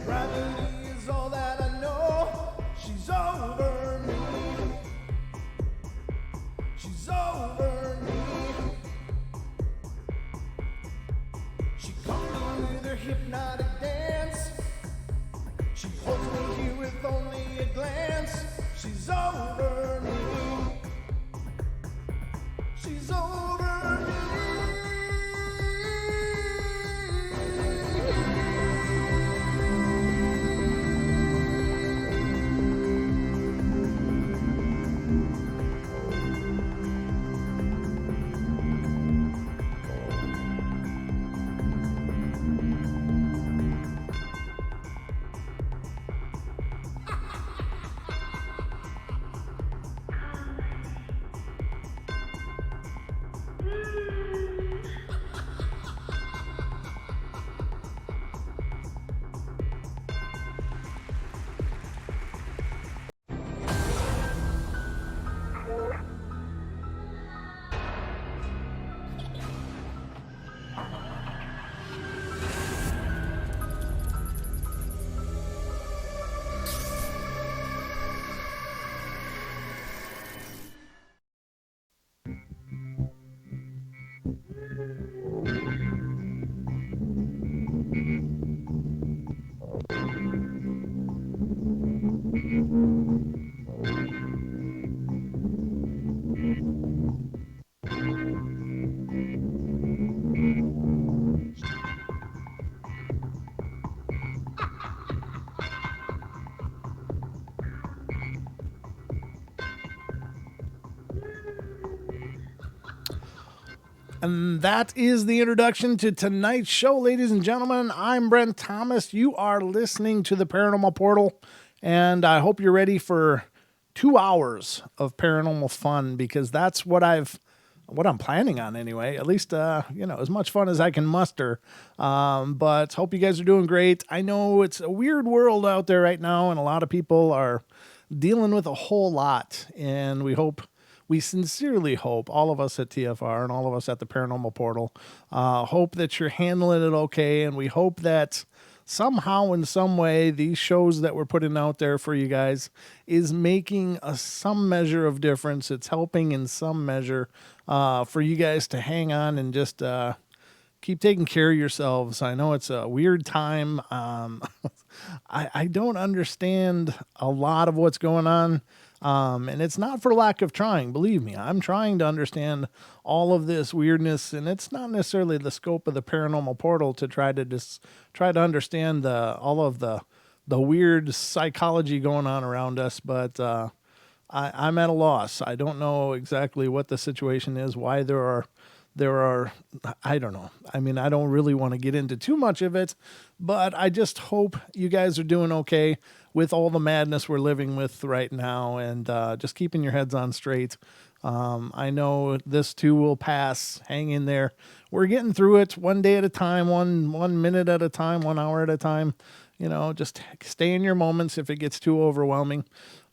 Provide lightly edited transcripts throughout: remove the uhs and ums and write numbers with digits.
Gravity is all that I know. She's over me. She's over me. She comes with her hypnotic dance. She holds me here with only a glance. She's over me. She's over me. And that is the introduction to tonight's show, ladies and gentlemen. I'm Brent Thomas. You are listening to the Paranormal Portal, and I hope you're ready for 2 hours of paranormal fun, because that's what I'm planning on anyway. At least, as much fun as I can muster. But hope you guys are doing great. I know it's a weird world out there right now, and a lot of people are dealing with a whole lot, and we sincerely hope, all of us at TFR and all of us at the Paranormal Portal, hope that you're handling it okay, and we hope that somehow, in some way, these shows that we're putting out there for you guys is making some measure of difference. It's helping in some measure for you guys to hang on and just keep taking care of yourselves. I know it's a weird time. I don't understand a lot of what's going on. And it's not for lack of trying, believe me. I'm trying to understand all of this weirdness, and it's not necessarily the scope of the Paranormal Portal to try to understand all of the weird psychology going on around us, but I'm at a loss. I don't know exactly what the situation is, why there are, I don't know. I mean, I don't really want to get into too much of it, but I just hope you guys are doing okay with all the madness we're living with right now, and just keeping your heads on straight. I know this too will pass. Hang in there. We're getting through it one day at a time, one minute at a time, 1 hour at a time. Just stay in your moments. If it gets too overwhelming,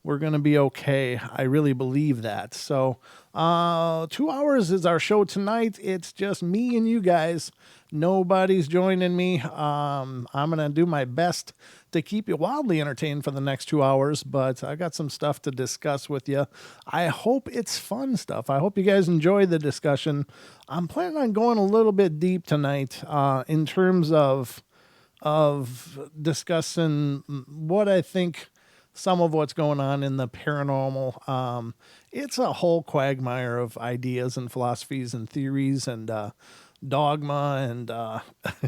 we're going to be okay. I really believe that. So 2 hours is our show tonight. It's just me and you guys. Nobody's joining me. I'm going to do my best to keep you wildly entertained for the next 2 hours, but I got some stuff to discuss with you. I hope it's fun stuff. I hope you guys enjoy the discussion. I'm planning on going a little bit deep tonight in terms of discussing what I think some of what's going on in the paranormal. It's a whole quagmire of ideas and philosophies and theories and dogma and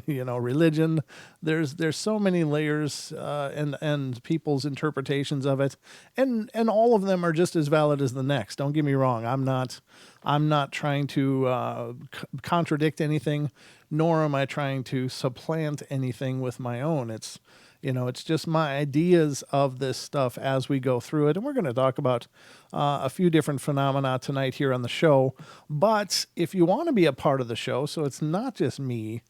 religion. There's so many layers and people's interpretations of it, and all of them are just as valid as the next. Don't get me wrong. I'm not trying to contradict anything, nor am I trying to supplant anything with my own. It's just my ideas of this stuff as we go through it. And we're going to talk about a few different phenomena tonight here on the show. But if you want to be a part of the show, so it's not just me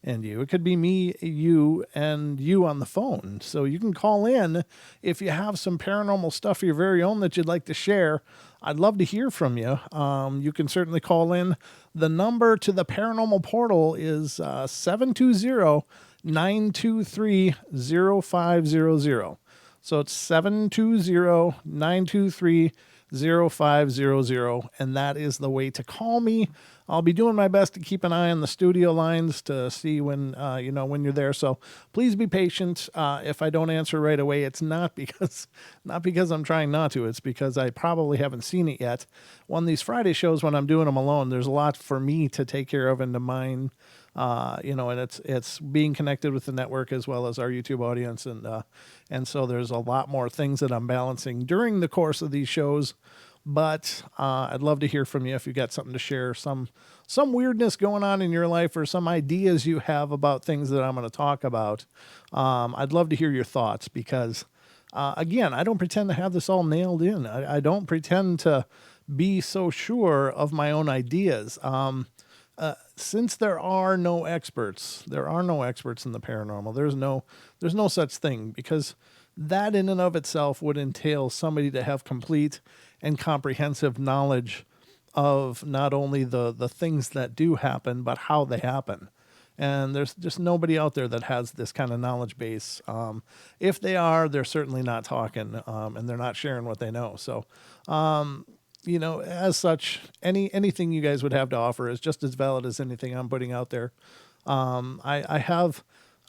and you, it could be me, you, and you on the phone. So you can call in if you have some paranormal stuff of your very own that you'd like to share. I'd love to hear from you. You can certainly call in. The number to the Paranormal Portal is 720 720-923-0500. So it's 720-923-0500, and that is the way to call me. I'll be doing my best to keep an eye on the studio lines to see when when you're there. So please be patient. If I don't answer right away, it's not because I'm trying not to. It's because I probably haven't seen it yet. On these Friday shows, when I'm doing them alone, there's a lot for me to take care of and to mind. And it's being connected with the network as well as our YouTube audience, and so there's a lot more things that I'm balancing during the course of these shows. But I'd love to hear from you if you got something to share, some weirdness going on in your life, or some ideas you have about things that I'm going to talk about. I'd love to hear your thoughts because, again, I don't pretend to have this all nailed in. I don't pretend to be so sure of my own ideas. Since there are no experts in the paranormal. There's no such thing, because that in and of itself would entail somebody to have complete and comprehensive knowledge of not only the things that do happen, but how they happen. And there's just nobody out there that has this kind of knowledge base. If they are, they're certainly not talking, and they're not sharing what they know. So, as such, anything you guys would have to offer is just as valid as anything I'm putting out there. I have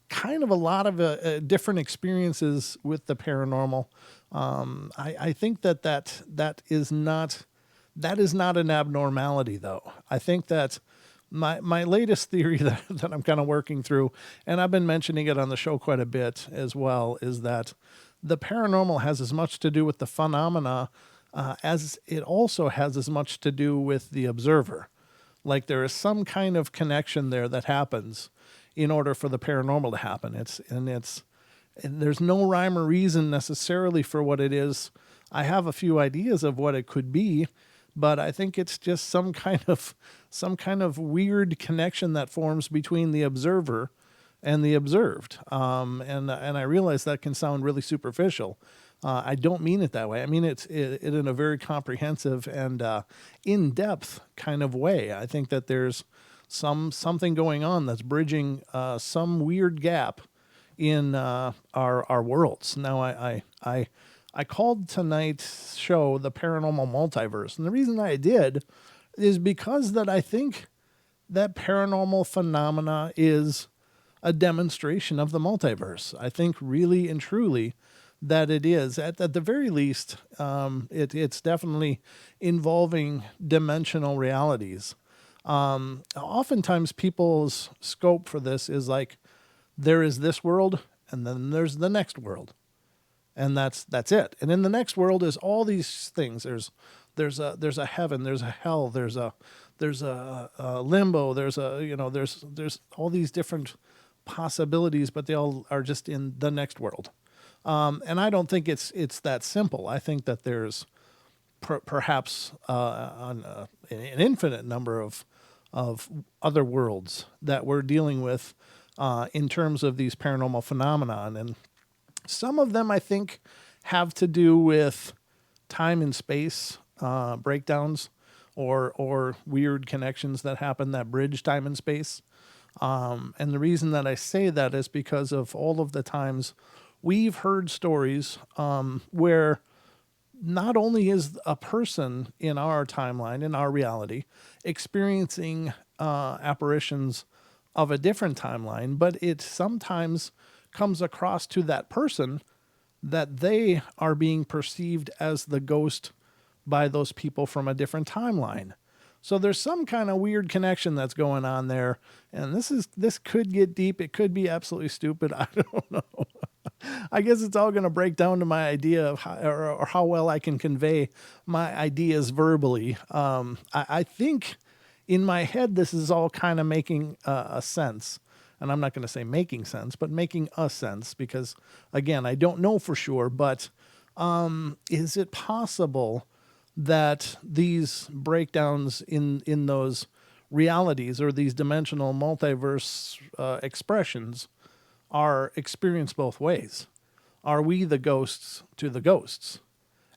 kind of a lot of different experiences with the paranormal. I think that is not an abnormality, though. I think that my latest theory that I'm kind of working through, and I've been mentioning it on the show quite a bit as well, is that the paranormal has as much to do with the phenomena as it also has as much to do with the observer. Like there is some kind of connection there that happens in order for the paranormal to happen. And there's no rhyme or reason necessarily for what it is. I have a few ideas of what it could be, but I think it's just some kind of weird connection that forms between the observer and the observed. And I realize that can sound really superficial. I don't mean it that way. I mean it in a very comprehensive and in-depth kind of way. I think that there's something going on that's bridging some weird gap in our worlds. Now, I called tonight's show the Paranormal Multiverse, and the reason I did is because that I think that paranormal phenomena is a demonstration of the multiverse. I think really and truly that it is. At the very least, it's definitely involving dimensional realities. Oftentimes people's scope for this is like, there is this world and then there's the next world. And that's it. And in the next world is all these things. There's a heaven, there's a hell, there's a limbo, there's all these different possibilities, but they all are just in the next world. And I don't think it's that simple. I think that there's perhaps an infinite number of other worlds that we're dealing with in terms of these paranormal phenomenon. And some of them, I think, have to do with time and space breakdowns or weird connections that happen that bridge time and space. And the reason that I say that is because of all of the times we've heard stories where not only is a person in our timeline, in our reality, experiencing apparitions of a different timeline, but it sometimes comes across to that person that they are being perceived as the ghost by those people from a different timeline. So there's some kind of weird connection that's going on there, and this could get deep. It could be absolutely stupid. I don't know. I guess it's all going to break down to my idea of how well I can convey my ideas verbally. I think in my head this is all kind of making a sense. And I'm not going to say making sense, but making a sense, because, again, I don't know for sure. But is it possible that these breakdowns in those realities or these dimensional multiverse expressions are experienced both ways? Are we the ghosts to the ghosts?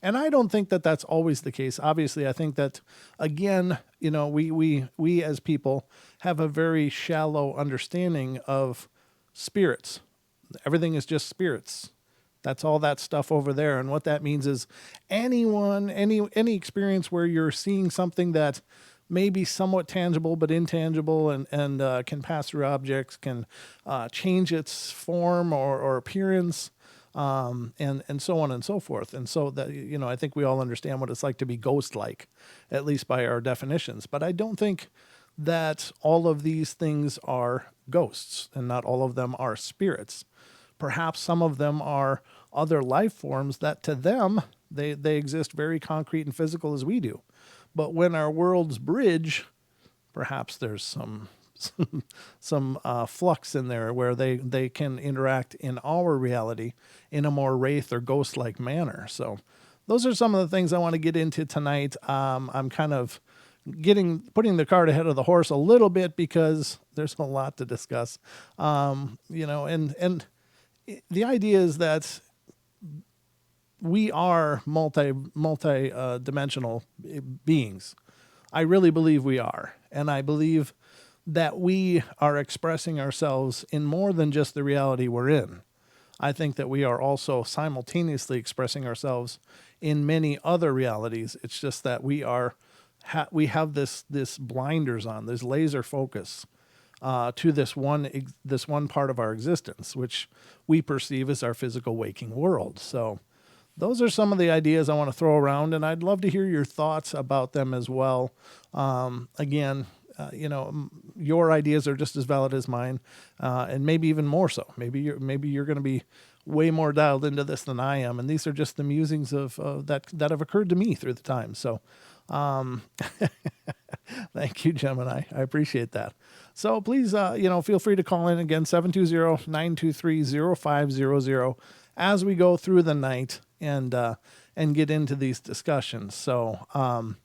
And I don't think that that's always the case. Obviously, I think that, again, we as people have a very shallow understanding of spirits. Everything is just spirits. That's all that stuff over there. And what that means is any experience where you're seeing something that may be somewhat tangible but intangible, and can pass through objects, can change its form or appearance, and so on and so forth. And so that, I think we all understand what it's like to be ghost-like, at least by our definitions. But I don't think that all of these things are ghosts, and not all of them are spirits. Perhaps some of them are other life forms that to them, they exist very concrete and physical as we do. But when our worlds bridge, perhaps there's some flux in there where they can interact in our reality in a more wraith or ghost-like manner. So those are some of the things I want to get into tonight. I'm kind of putting the cart ahead of the horse a little bit because there's a lot to discuss. And the idea is that we are multi-dimensional beings. I really believe we are. And I believe that we are expressing ourselves in more than just the reality we're in. I think that we are also simultaneously expressing ourselves in many other realities. It's just that we have this blinders on, this laser focus to this one part of our existence, which we perceive as our physical waking world. So those are some of the ideas I want to throw around, and I'd love to hear your thoughts about them as well. Again, your ideas are just as valid as mine, and maybe even more so. Maybe you're going to be way more dialed into this than I am, and these are just the musings of that have occurred to me through the time. So, thank you, Gemini. I appreciate that. So please, feel free to call in again, 720-923-0500 as we go through the night and get into these discussions. So, and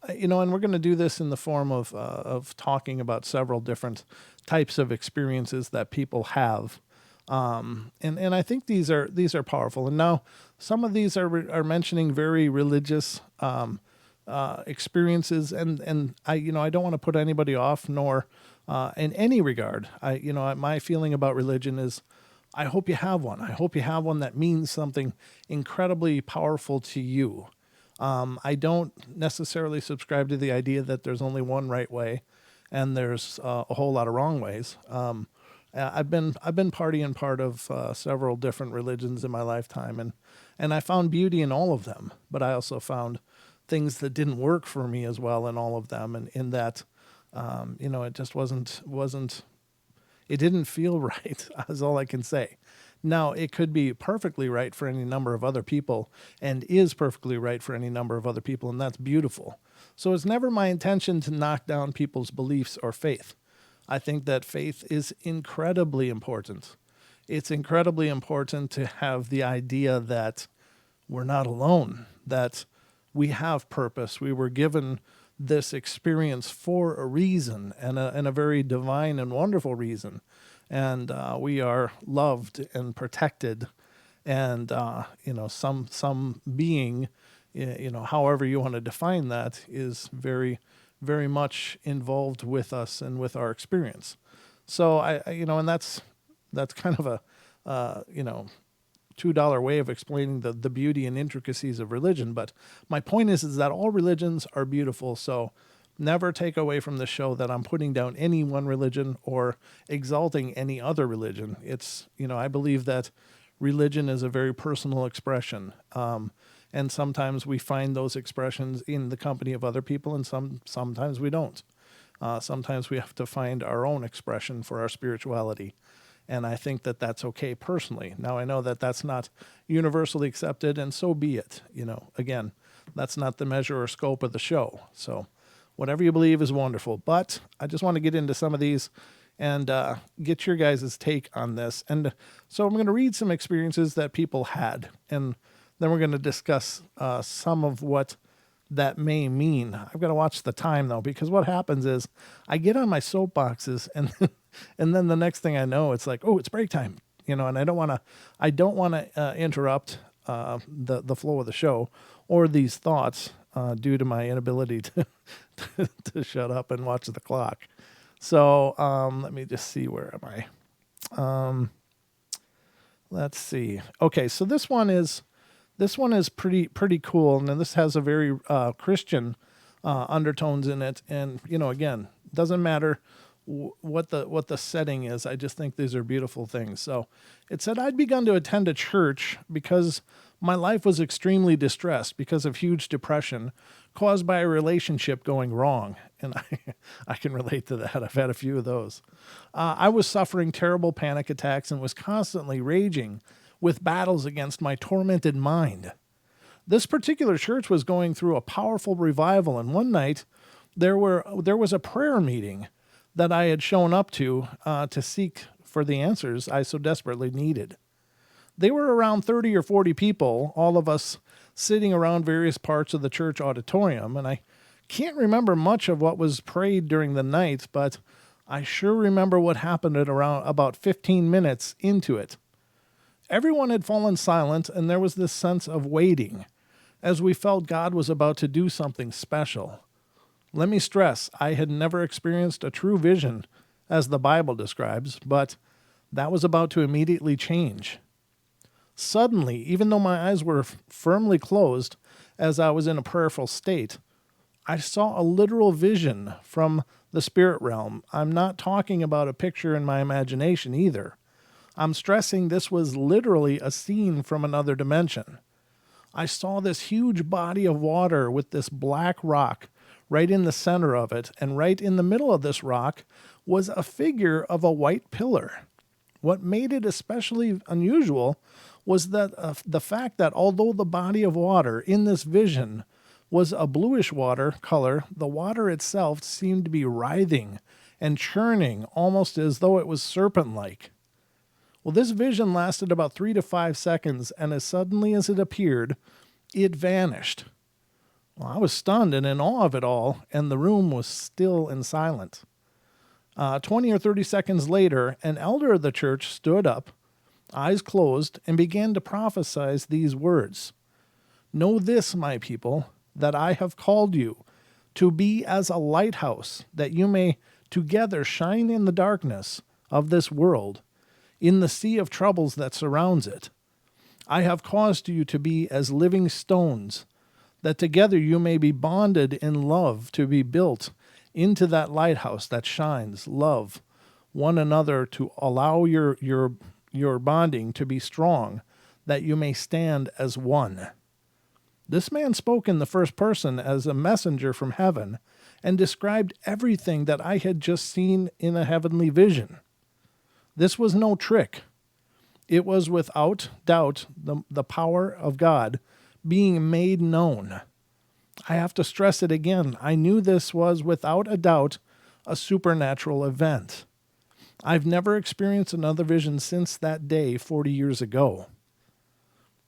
we're going to do this in the form of talking about several different types of experiences that people have. And I think these are powerful. And now some of these are mentioning very religious, experiences. And I don't want to put anybody off, nor, in any regard. My feeling about religion is, I hope you have one. I hope you have one that means something incredibly powerful to you. I don't necessarily subscribe to the idea that there's only one right way and there's a whole lot of wrong ways. I've been part of several different religions in my lifetime, and I found beauty in all of them, but I also found things that didn't work for me as well in all of them, and in that, it just wasn't. It didn't feel right, is all I can say. Now, it could be perfectly right for any number of other people, and is perfectly right for any number of other people, and that's beautiful. So it's never my intention to knock down people's beliefs or faith. I think that faith is incredibly important. It's incredibly important to have the idea that we're not alone, that we have purpose. We were given this experience for a reason, and a very divine and wonderful reason. And we are loved and protected, and some being, however you want to define that, is very, very much involved with us and with our experience. So and that's kind of a $2 way of explaining the beauty and intricacies of religion. But my point is that all religions are beautiful. So never take away from the show that I'm putting down any one religion or exalting any other religion. It's, I believe that religion is a very personal expression. And sometimes we find those expressions in the company of other people, and sometimes we don't. Sometimes we have to find our own expression for our spirituality. And I think that that's okay personally. Now, I know that that's not universally accepted, and so be it. Again, that's not the measure or scope of the show. So whatever you believe is wonderful. But I just want to get into some of these and get your guys' take on this. And so I'm going to read some experiences that people had, and then we're going to discuss some of what that may mean. I've got to watch the time, though, because what happens is I get on my soapboxes, and then the next thing I know, it's like, oh, it's break time, and I don't want to interrupt the flow of the show or these thoughts due to my inability to to shut up and watch the clock. So let me just see, where am I? Let's see. Okay, so this one is pretty cool, and then this has a very Christian undertones in it. And again, doesn't matter what the setting is. I just think these are beautiful things. So it said, I'd begun to attend a church because my life was extremely distressed because of huge depression caused by a relationship going wrong. And I can relate to that. I've had a few of those. I was suffering terrible panic attacks and was constantly raging with battles against my tormented mind. This particular church was going through a powerful revival, and one night there was a prayer meeting that I had shown up to seek for the answers I so desperately needed. They were around 30 or 40 people, all of us sitting around various parts of the church auditorium, and I can't remember much of what was prayed during the night, but I sure remember what happened at around about 15 minutes into it. Everyone had fallen silent, and there was this sense of waiting, as we felt God was about to do something special. Let me stress, I had never experienced a true vision, as the Bible describes, but that was about to immediately change. Suddenly, even though my eyes were firmly closed as I was in a prayerful state, I saw a literal vision from the spirit realm. I'm not talking about a picture in my imagination either. I'm stressing this was literally a scene from another dimension. I saw this huge body of water with this black rock right in the center of it, and right in the middle of this rock was a figure of a white pillar. What made it especially unusual was that the fact that although the body of water in this vision was a bluish water color, the water itself seemed to be writhing and churning almost as though it was serpent-like. Well, this vision lasted about 3 to 5 seconds, and as suddenly as it appeared, it vanished. Well, I was stunned and in awe of it all, and the room was still and silent. 20 or 30 seconds later, an elder of the church stood up, eyes closed, and began to prophesy these words. Know this, my people, that I have called you to be as a lighthouse, that you may together shine in the darkness of this world, in the sea of troubles that surrounds it. I have caused you to be as living stones, that together you may be bonded in love to be built into that lighthouse that shines, love one another, to allow your bonding to be strong, that you may stand as one. This man spoke in the first person as a messenger from heaven and described everything that I had just seen in a heavenly vision. This was no trick. It was without doubt the power of God being made known. I have to stress it again. I knew this was without a doubt a supernatural event. I've never experienced another vision since that day 40 years ago.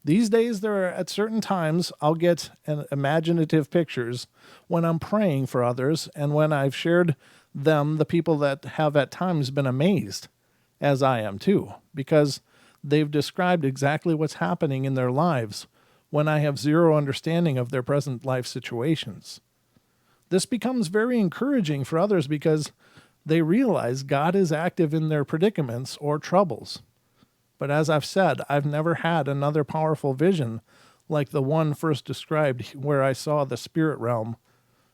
These days, there are at certain times I'll get imaginative pictures when I'm praying for others, and when I've shared them, the people that have at times been amazed, as I am too, because they've described exactly what's happening in their lives when I have zero understanding of their present life situations. This becomes very encouraging for others because they realize God is active in their predicaments or troubles. But as I've said, I've never had another powerful vision like the one first described where I saw the spirit realm.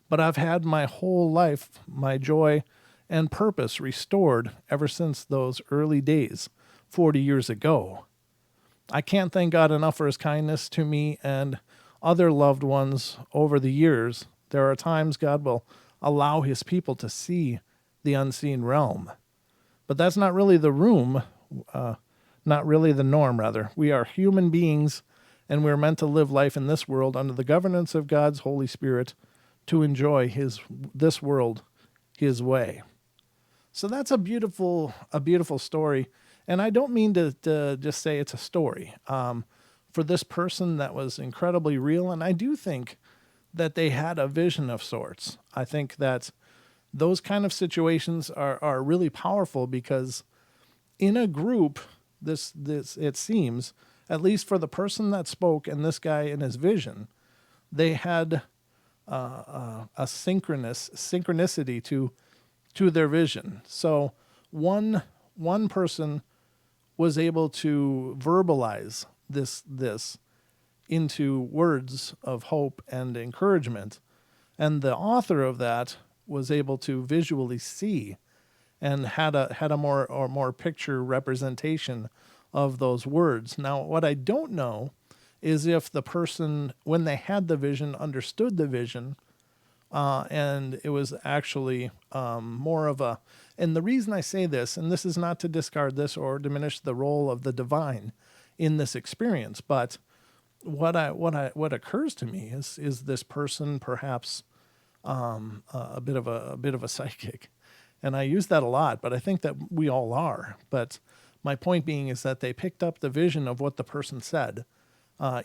But I've had my whole life, my joy and purpose restored ever since those early days, 40 years ago. I can't thank God enough for his kindness to me and other loved ones over the years. There are times God will allow his people to see the unseen realm. But that's not really the norm, rather. We are human beings, and we're meant to live life in this world under the governance of God's Holy Spirit to enjoy this world his way. So that's a beautiful story. And I don't mean to just say it's a story. For this person, that was incredibly real, and I do think that they had a vision of sorts. I think that those kind of situations are really powerful because in a group, this it seems, at least for the person that spoke and this guy in his vision, they had a synchronicity to their vision. So one person was able to verbalize this into words of hope and encouragement. And the author of that was able to visually see and had a more picture representation of those words. Now, what I don't know is if the person, when they had the vision, understood the vision, and it was actually more of a. And the reason I say this, and this is not to discard this or diminish the role of the divine in this experience, but what occurs to me is this person perhaps a bit of a psychic, and I use that a lot, but I think that we all are. But my point being is that they picked up the vision of what the person said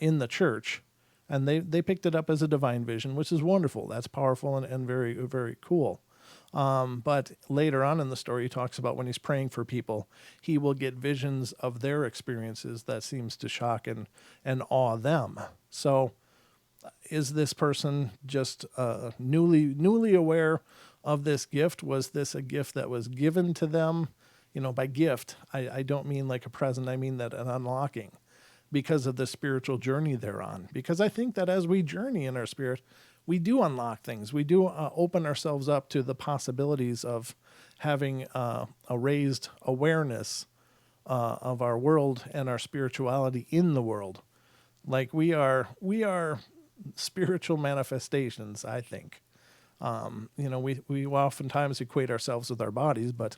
in the church, and they picked it up as a divine vision, which is wonderful. That's powerful and very, very cool. But later on in the story, he talks about when he's praying for people, he will get visions of their experiences that seems to shock and awe them. So is this person just newly aware of this gift? Was this a gift that was given to them? By gift, I don't mean like a present. I mean that an unlocking because of the spiritual journey they're on. Because I think that as we journey in our spirit, we do unlock things. We do open ourselves up to the possibilities of having a raised awareness of our world and our spirituality in the world. Like we are spiritual manifestations, I think. We oftentimes equate ourselves with our bodies, but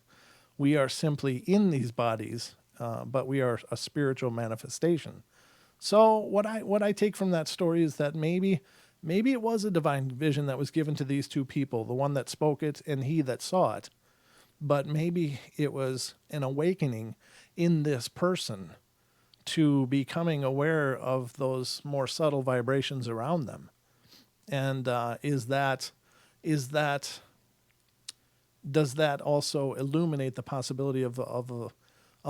we are simply in these bodies, but we are a spiritual manifestation. So what I take from that story is that maybe it was a divine vision that was given to these two people, the one that spoke it and he that saw it. But maybe it was an awakening in this person to becoming aware of those more subtle vibrations around them. And does that also illuminate the possibility of a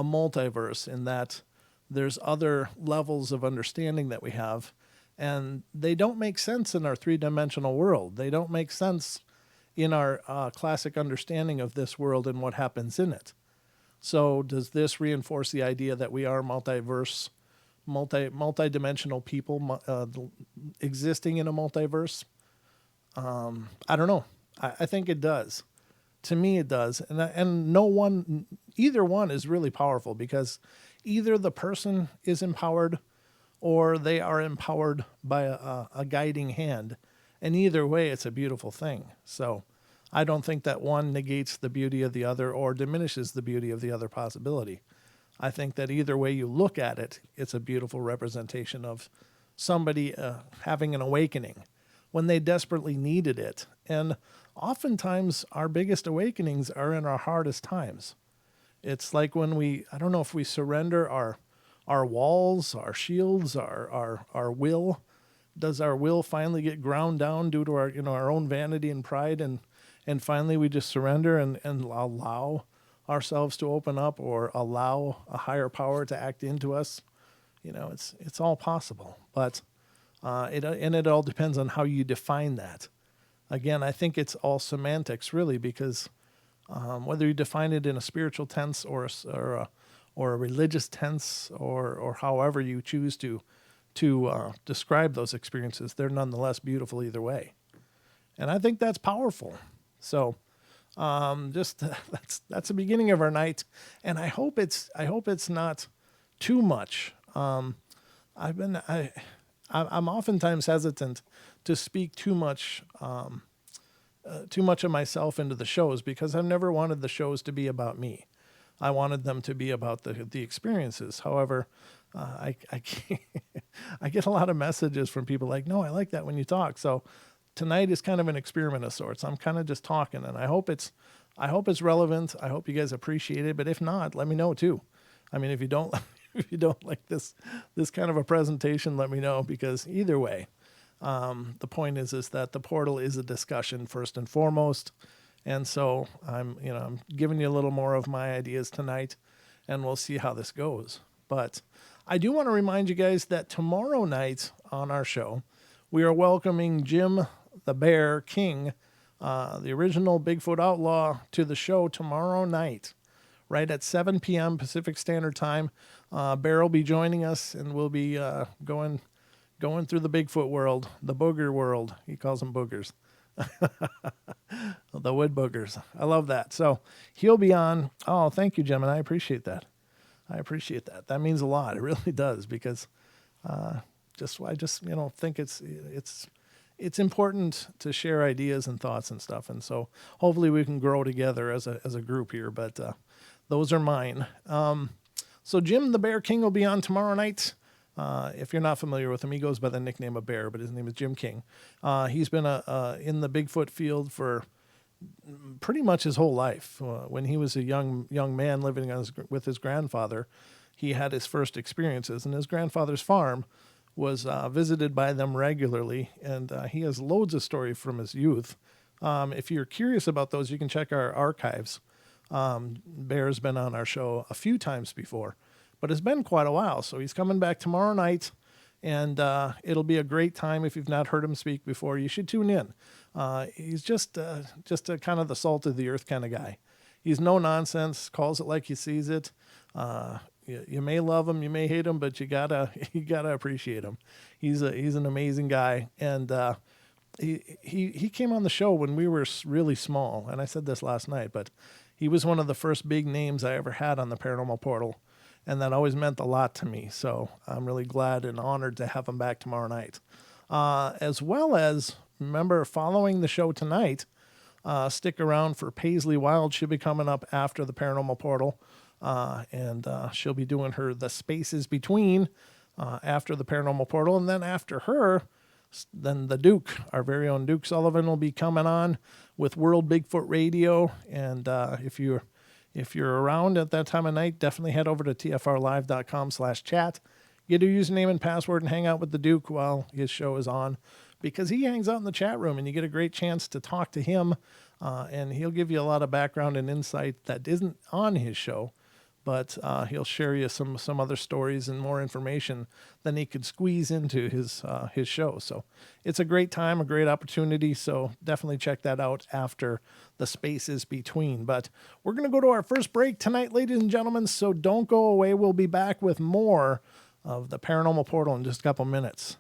multiverse, in that there's other levels of understanding that we have, and they don't make sense in our three-dimensional world. They don't make sense in our classic understanding of this world and what happens in it. So does this reinforce the idea that we are multiverse, multi-dimensional people existing in a multiverse? I don't know. I think it does. To me, it does. And either one is really powerful, because either the person is empowered or they are empowered by a guiding hand. And either way, it's a beautiful thing. So I don't think that one negates the beauty of the other or diminishes the beauty of the other possibility. I think that either way you look at it, it's a beautiful representation of somebody having an awakening when they desperately needed it. And oftentimes our biggest awakenings are in our hardest times. It's like when I don't know if we surrender our walls, our shields, our will. Does our will finally get ground down due to our own vanity and pride, and finally we just surrender and allow ourselves to open up, or allow a higher power to act into us? It's all possible, but it all depends on how you define that. Again, I think it's all semantics, really, because whether you define it in a spiritual tense or a religious tense, or however you choose to describe those experiences, they're nonetheless beautiful either way. And I think that's powerful. So that's the beginning of our night, and I hope it's not too much. I'm oftentimes hesitant to speak too much of myself into the shows, because I've never wanted the shows to be about me. I wanted them to be about the experiences. However, I get a lot of messages from people like, no, I like that when you talk. So tonight is kind of an experiment of sorts. I'm kind of just talking, and I hope it's relevant. I hope you guys appreciate it. But if not, let me know too. I mean, if you don't like this kind of a presentation, let me know, because either way, the point is that the portal is a discussion first and foremost. And so I'm giving you a little more of my ideas tonight, and we'll see how this goes. But I do want to remind you guys that tomorrow night on our show, we are welcoming Jim the Bear King, the original Bigfoot Outlaw, to the show tomorrow night, right at 7 p.m. Pacific Standard Time. Bear will be joining us, and we'll be going through the Bigfoot world, the booger world. He calls them boogers. The wood boogers. I love that. So he'll be on. Oh, thank you, Jim, and I appreciate that. That means a lot. It really does, because I just think it's important to share ideas and thoughts and stuff. And so hopefully we can grow together as a group here. But those are mine. So Jim the Bear King will be on tomorrow night. If you're not familiar with him, he goes by the nickname of Bear, but his name is Jim King. He's been in the Bigfoot field for pretty much his whole life. When he was a young man living with his grandfather, he had his first experiences, and his grandfather's farm was visited by them regularly, and he has loads of stories from his youth. If you're curious about those, you can check our archives. Bear's been on our show a few times before, but it's been quite a while, so he's coming back tomorrow night, and it'll be a great time. If you've not heard him speak before, you should tune in. He's just a kind of the salt of the earth kind of guy. He's no nonsense, calls it like he sees it. You may love him, you may hate him, but you gotta appreciate him. He's an amazing guy, and he came on the show when we were really small, and I said this last night, but he was one of the first big names I ever had on the Paranormal Portal, and that always meant a lot to me. So I'm really glad and honored to have him back tomorrow night, as well as remember following the show tonight. Stick around for Paisley Wild. She'll be coming up after the Paranormal Portal. And she'll be doing the spaces between after the Paranormal Portal. And then after her, then the Duke, our very own Duke Sullivan, will be coming on with World Bigfoot Radio. And if you're around at that time of night, definitely head over to tfrlive.com/chat. Get a username and password and hang out with the Duke while his show is on, because he hangs out in the chat room and you get a great chance to talk to him. And he'll give you a lot of background and insight that isn't on his show. But he'll share you some other stories and more information than he could squeeze into his show. So it's a great time, a great opportunity. So definitely check that out after the spaces between. But we're going to go to our first break tonight, ladies and gentlemen. So don't go away. We'll be back with more of the Paranormal Portal in just a couple minutes.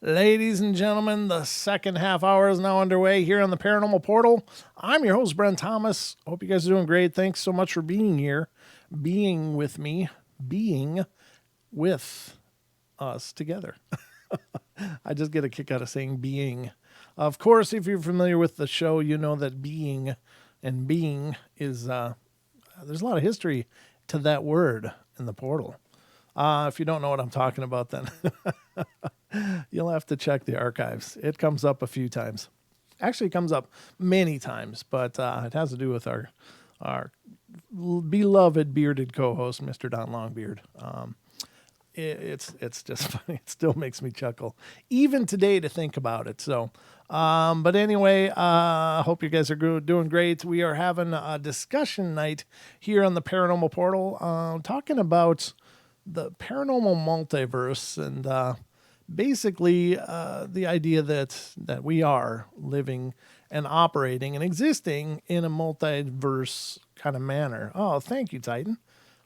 Ladies and gentlemen, the second half hour is now underway here on the Paranormal Portal. I'm your host, Brent Thomas. Hope you guys are doing great. Thanks so much for being here, being with me, being with us together. I just get a kick out of saying being. Of course, if you're familiar with the show, you know that being and being is, there's a lot of history to that word in the portal. If you don't know what I'm talking about, then you'll have to check the archives. It comes up a few times. Actually, it comes up many times, but it has to do with our beloved bearded co-host, Mr. Don Longbeard. It's just funny. It still makes me chuckle, even today, to think about it. So, but anyway, hope you guys are doing great. We are having a discussion night here on the Paranormal Portal, talking about the paranormal multiverse and basically the idea that we are living and operating and existing in a multiverse kind of manner. Oh, thank you, Titan.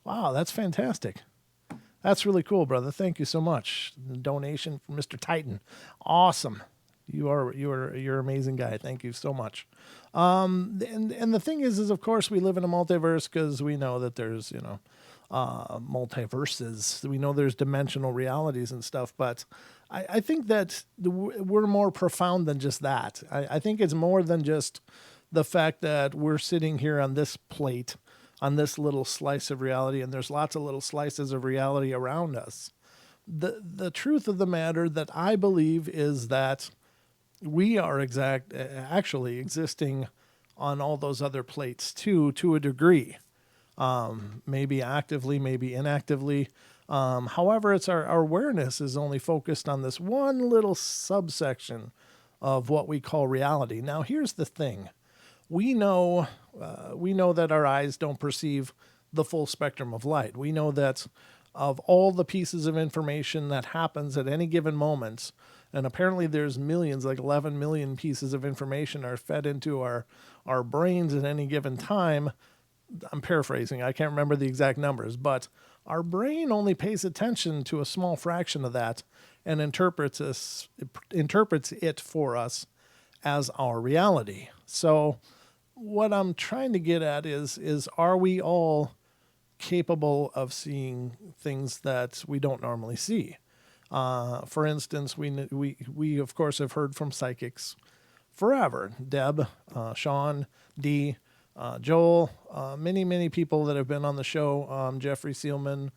Wow, that's fantastic. That's really cool, brother. Thank you so much. The donation from Mr. Titan. Awesome. You're an amazing guy. Thank you so much. And the thing is of course we live in a multiverse because we know that there's, multiverses. We know there's dimensional realities and stuff, but I think that we're more profound than just that. I think it's more than just the fact that we're sitting here on this plate, on this little slice of reality, and there's lots of little slices of reality around us. The truth of the matter that I believe is that we are actually existing on all those other plates too, to a degree. Maybe actively, maybe inactively. However, it's our awareness is only focused on this one little subsection of what we call reality. Now, here's the thing. We know that our eyes don't perceive the full spectrum of light. We know that of all the pieces of information that happens at any given moment, and apparently there's millions, like 11 million pieces of information are fed into our brains at any given time. I'm paraphrasing. I can't remember the exact numbers, but our brain only pays attention to a small fraction of that and interprets it for us as our reality. So what I'm trying to get at is are we all capable of seeing things that we don't normally see? For instance, we of course have heard from psychics forever. Deb, Sean, Dee, Joel, many people that have been on the show, Jeffrey Seelman,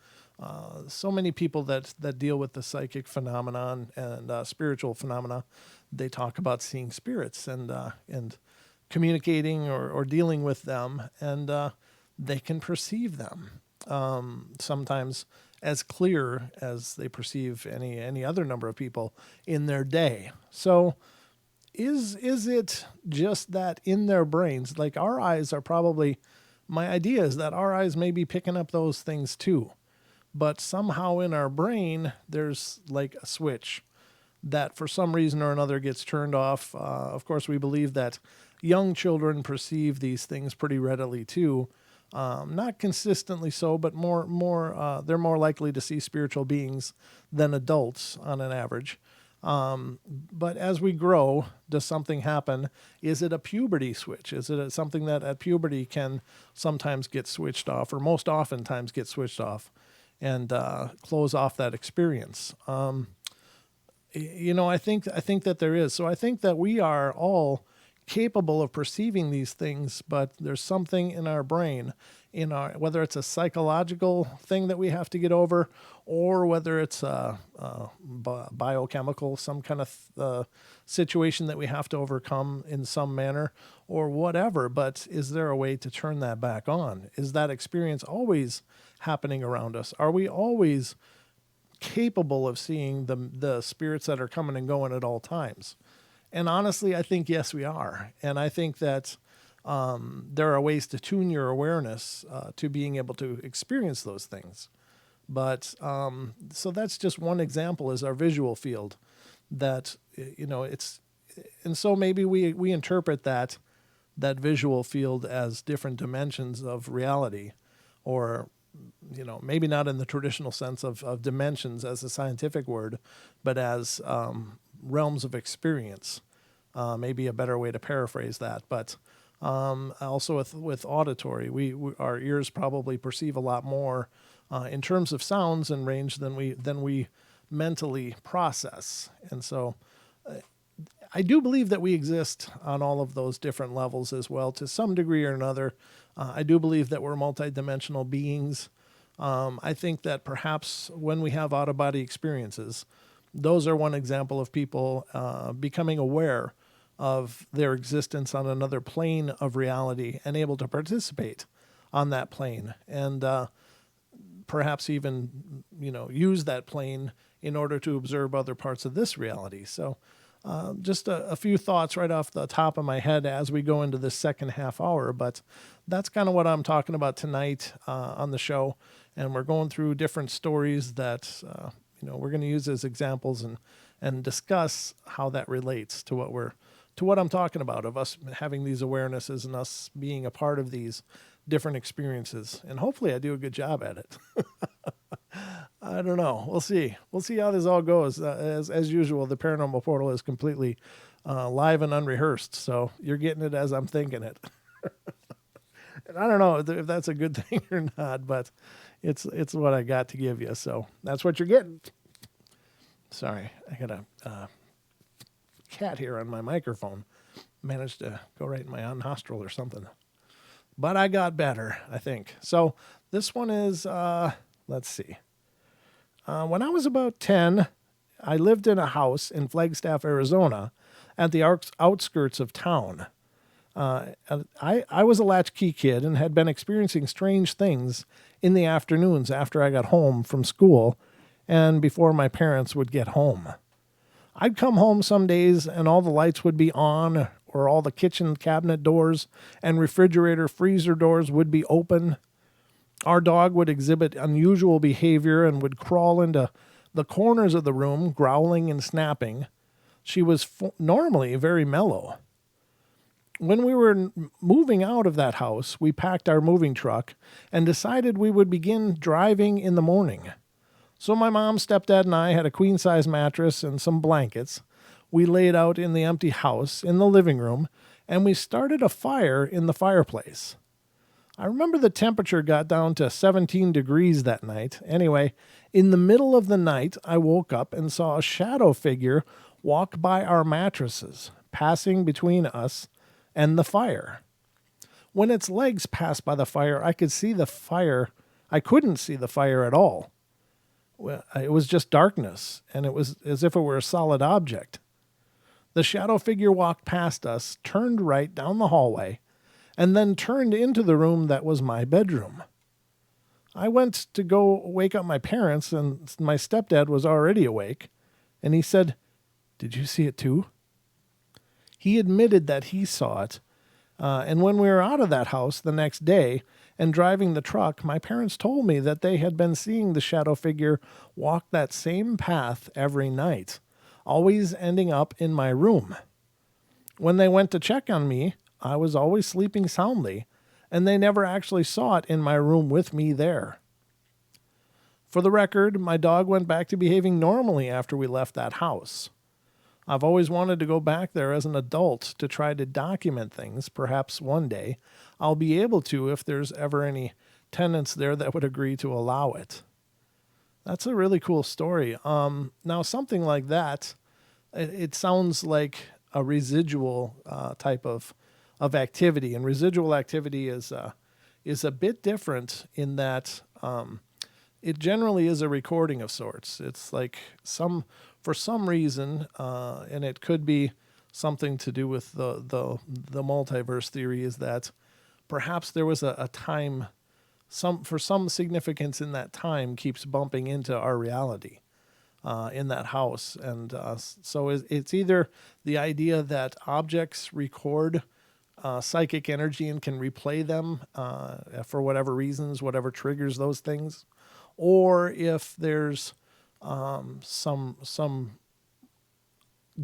so many people that deal with the psychic phenomenon and spiritual phenomena. They talk about seeing spirits and communicating or dealing with them, and they can perceive them sometimes as clear as they perceive any other number of people in their day. So is it just that in their brains, like our eyes are probably, my idea is that our eyes may be picking up those things too, but somehow in our brain, there's like a switch that for some reason or another gets turned off. Of course, we believe that young children perceive these things pretty readily too. Not consistently so, but they're more likely to see spiritual beings than adults on an average. But as we grow, does something happen? Is it a puberty switch? Is it something that at puberty can sometimes get switched off, or most oftentimes get switched off and close off that experience? I think that there is. So I think that we are all capable of perceiving these things, but there's something in our brain, whether it's a psychological thing that we have to get over, or whether it's a biochemical, some kind of situation that we have to overcome in some manner, or whatever. But is there a way to turn that back on? Is that experience always happening around us? Are we always capable of seeing the spirits that are coming and going at all times? And honestly, I think, yes, we are. And I think that there are ways to tune your awareness to being able to experience those things. But so that's just one example, is our visual field, that, and so maybe we interpret that visual field as different dimensions of reality, or maybe not in the traditional sense of dimensions as a scientific word, but as realms of experience. Maybe a better way to paraphrase that. But also with auditory, our ears probably perceive a lot more in terms of sounds and range than we mentally process. And so I do believe that we exist on all of those different levels as well, to some degree or another. I do believe that we're multidimensional beings. I think that perhaps when we have out-of-body experiences, those are one example of people becoming aware of their existence on another plane of reality and able to participate on that plane, and perhaps even use that plane in order to observe other parts of this reality. So just a few thoughts right off the top of my head as we go into this second half hour, but that's kind of what I'm talking about tonight on the show. And we're going through different stories that we're going to use as examples and discuss how that relates to what I'm talking about, of us having these awarenesses and us being a part of these different experiences. And hopefully I do a good job at it. I don't know. We'll see. We'll see how this all goes. As usual, the Paranormal Portal is completely live and unrehearsed, so you're getting it as I'm thinking it. And I don't know if that's a good thing or not, but it's what I got to give you. So that's what you're getting. Sorry, I got a cat here on my microphone. Managed to go right in my nostril or something. But I got better, I think. So this one is, let's see. When I was about 10, I lived in a house in Flagstaff, Arizona, at the outskirts of town. I was a latchkey kid and had been experiencing strange things in the afternoons after I got home from school and before my parents would get home. I'd come home some days and all the lights would be on, or all the kitchen cabinet doors and refrigerator freezer doors would be open. Our dog would exhibit unusual behavior and would crawl into the corners of the room, growling and snapping. She was normally very mellow. When we were moving out of that house, we packed our moving truck and decided we would begin driving in the morning. So my mom, stepdad, and I had a queen-size mattress and some blankets. We laid out in the empty house in the living room, and we started a fire in the fireplace. I remember the temperature got down to 17 degrees that night. Anyway, in the middle of the night, I woke up and saw a shadow figure walk by our mattresses, passing between us and the fire. When its legs passed by the fire, I could see the fire. I couldn't see the fire at all. It was just darkness, and it was as if it were a solid object. The shadow figure walked past us, turned right down the hallway, and then turned into the room that was my bedroom. I went to go wake up my parents, and my stepdad was already awake, and he said, "Did you see it too?" He admitted that he saw it, and when we were out of that house the next day and driving the truck, my parents told me that they had been seeing the shadow figure walk that same path every night, always ending up in my room. When they went to check on me, I was always sleeping soundly, and they never actually saw it in my room with me there. For the record, my dog went back to behaving normally after we left that house. I've always wanted to go back there as an adult to try to document things. Perhaps one day I'll be able to if there's ever any tenants there that would agree to allow it. That's a really cool story. Now, something like that, it sounds like a residual type of activity, and residual activity is a bit different in that it generally is a recording of sorts. It's like for some reason, and it could be something to do with the multiverse theory, is that perhaps there was a time, for some significance in that time, keeps bumping into our reality in that house. And so it's either the idea that objects record psychic energy and can replay them for whatever reasons, whatever triggers those things, or if there's some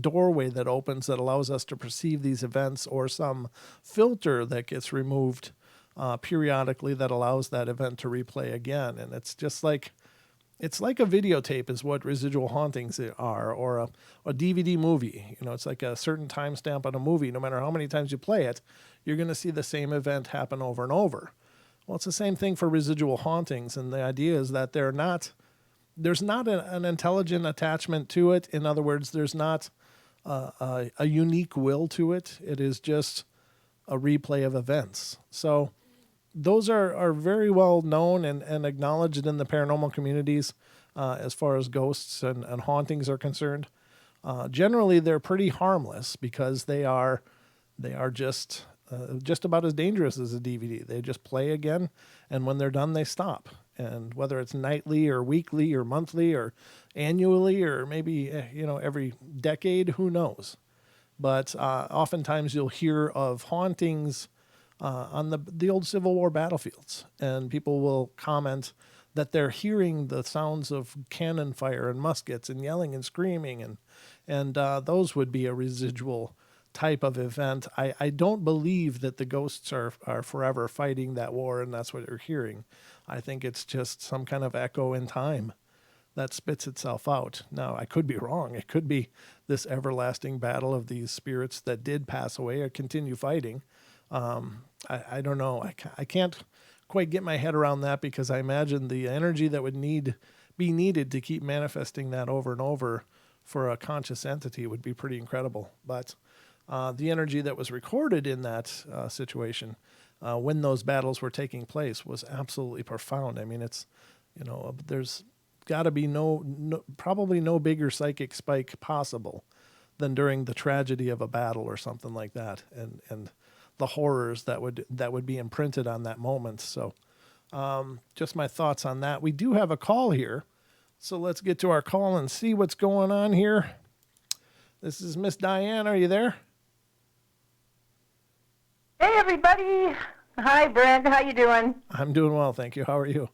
doorway that opens that allows us to perceive these events, or some filter that gets removed periodically that allows that event to replay again. And it's just like, it's like a videotape is what residual hauntings are, or a DVD movie. You know, it's like a certain timestamp on a movie. No matter how many times you play it, you're going to see the same event happen over and over. Well, it's the same thing for residual hauntings. And the idea is that there's not an intelligent attachment to it. In other words, there's not a unique will to it. It is just a replay of events. So those are very well known and acknowledged in the paranormal communities as far as ghosts and hauntings are concerned. Generally, they're pretty harmless because they are just about as dangerous as a DVD. They just play again, and when they're done, they stop. And whether it's nightly or weekly or monthly or annually or maybe every decade, who knows? But oftentimes you'll hear of hauntings on the old Civil War battlefields, and people will comment that they're hearing the sounds of cannon fire and muskets and yelling and screaming, and those would be a residual type of event. I don't believe that the ghosts are forever fighting that war and that's what you're hearing. I think it's just some kind of echo in time that spits itself out. Now, I could be wrong. It could be this everlasting battle of these spirits that did pass away or continue fighting. I don't know. I can't quite get my head around that, because I imagine the energy that would be needed to keep manifesting that over and over for a conscious entity would be pretty incredible. But the energy that was recorded in that situation when those battles were taking place was absolutely profound. I mean, it's, there's got to be probably no bigger psychic spike possible than during the tragedy of a battle or something like that, and the horrors that would be imprinted on that moment. So just my thoughts on that. We do have a call here, so let's get to our call and see what's going on here. This is Miss Diane. Are you there? Hey, everybody. Hi, Brent. How you doing? I'm doing well, thank you. How are you?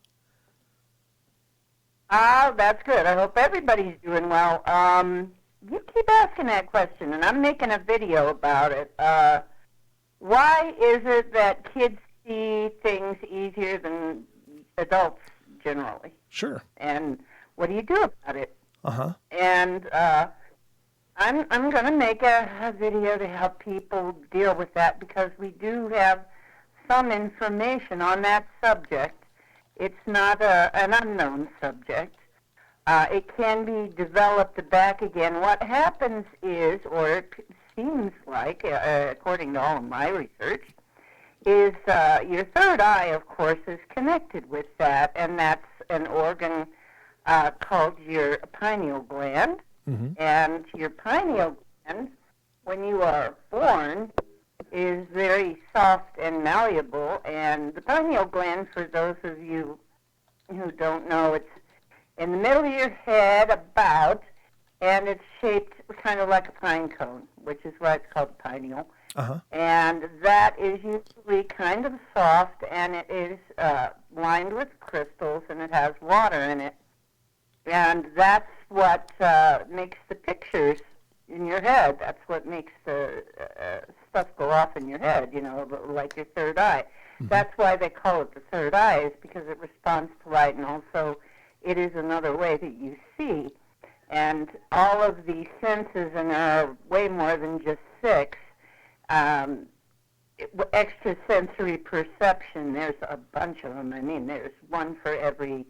That's good. I hope everybody's doing well. You keep asking that question, and I'm making a video about it. Why is it that kids see things easier than adults generally? Sure. And what do you do about it? Uh-huh. And I'm going to make a video to help people deal with that, because we do have some information on that subject. It's not an unknown subject. It can be developed back again. What happens is, or it seems like, according to all of my research, is your third eye, of course, is connected with that, and that's an organ called your pineal gland. Mm-hmm. And your pineal gland, when you are born, is very soft and malleable. And the pineal gland, for those of you who don't know, it's in the middle of your head about, and it's shaped kind of like a pine cone, which is why it's called pineal. Uh-huh. And that is usually kind of soft, and it is lined with crystals, and it has water in it. And that's what makes the pictures in your head. That's what makes the stuff go off in your head, like your third eye. Mm-hmm. That's why they call it the third eye, is because it responds to light, and also it is another way that you see. And all of the senses, and there are way more than just 6, extrasensory perception, there's a bunch of them. I mean, there's one for every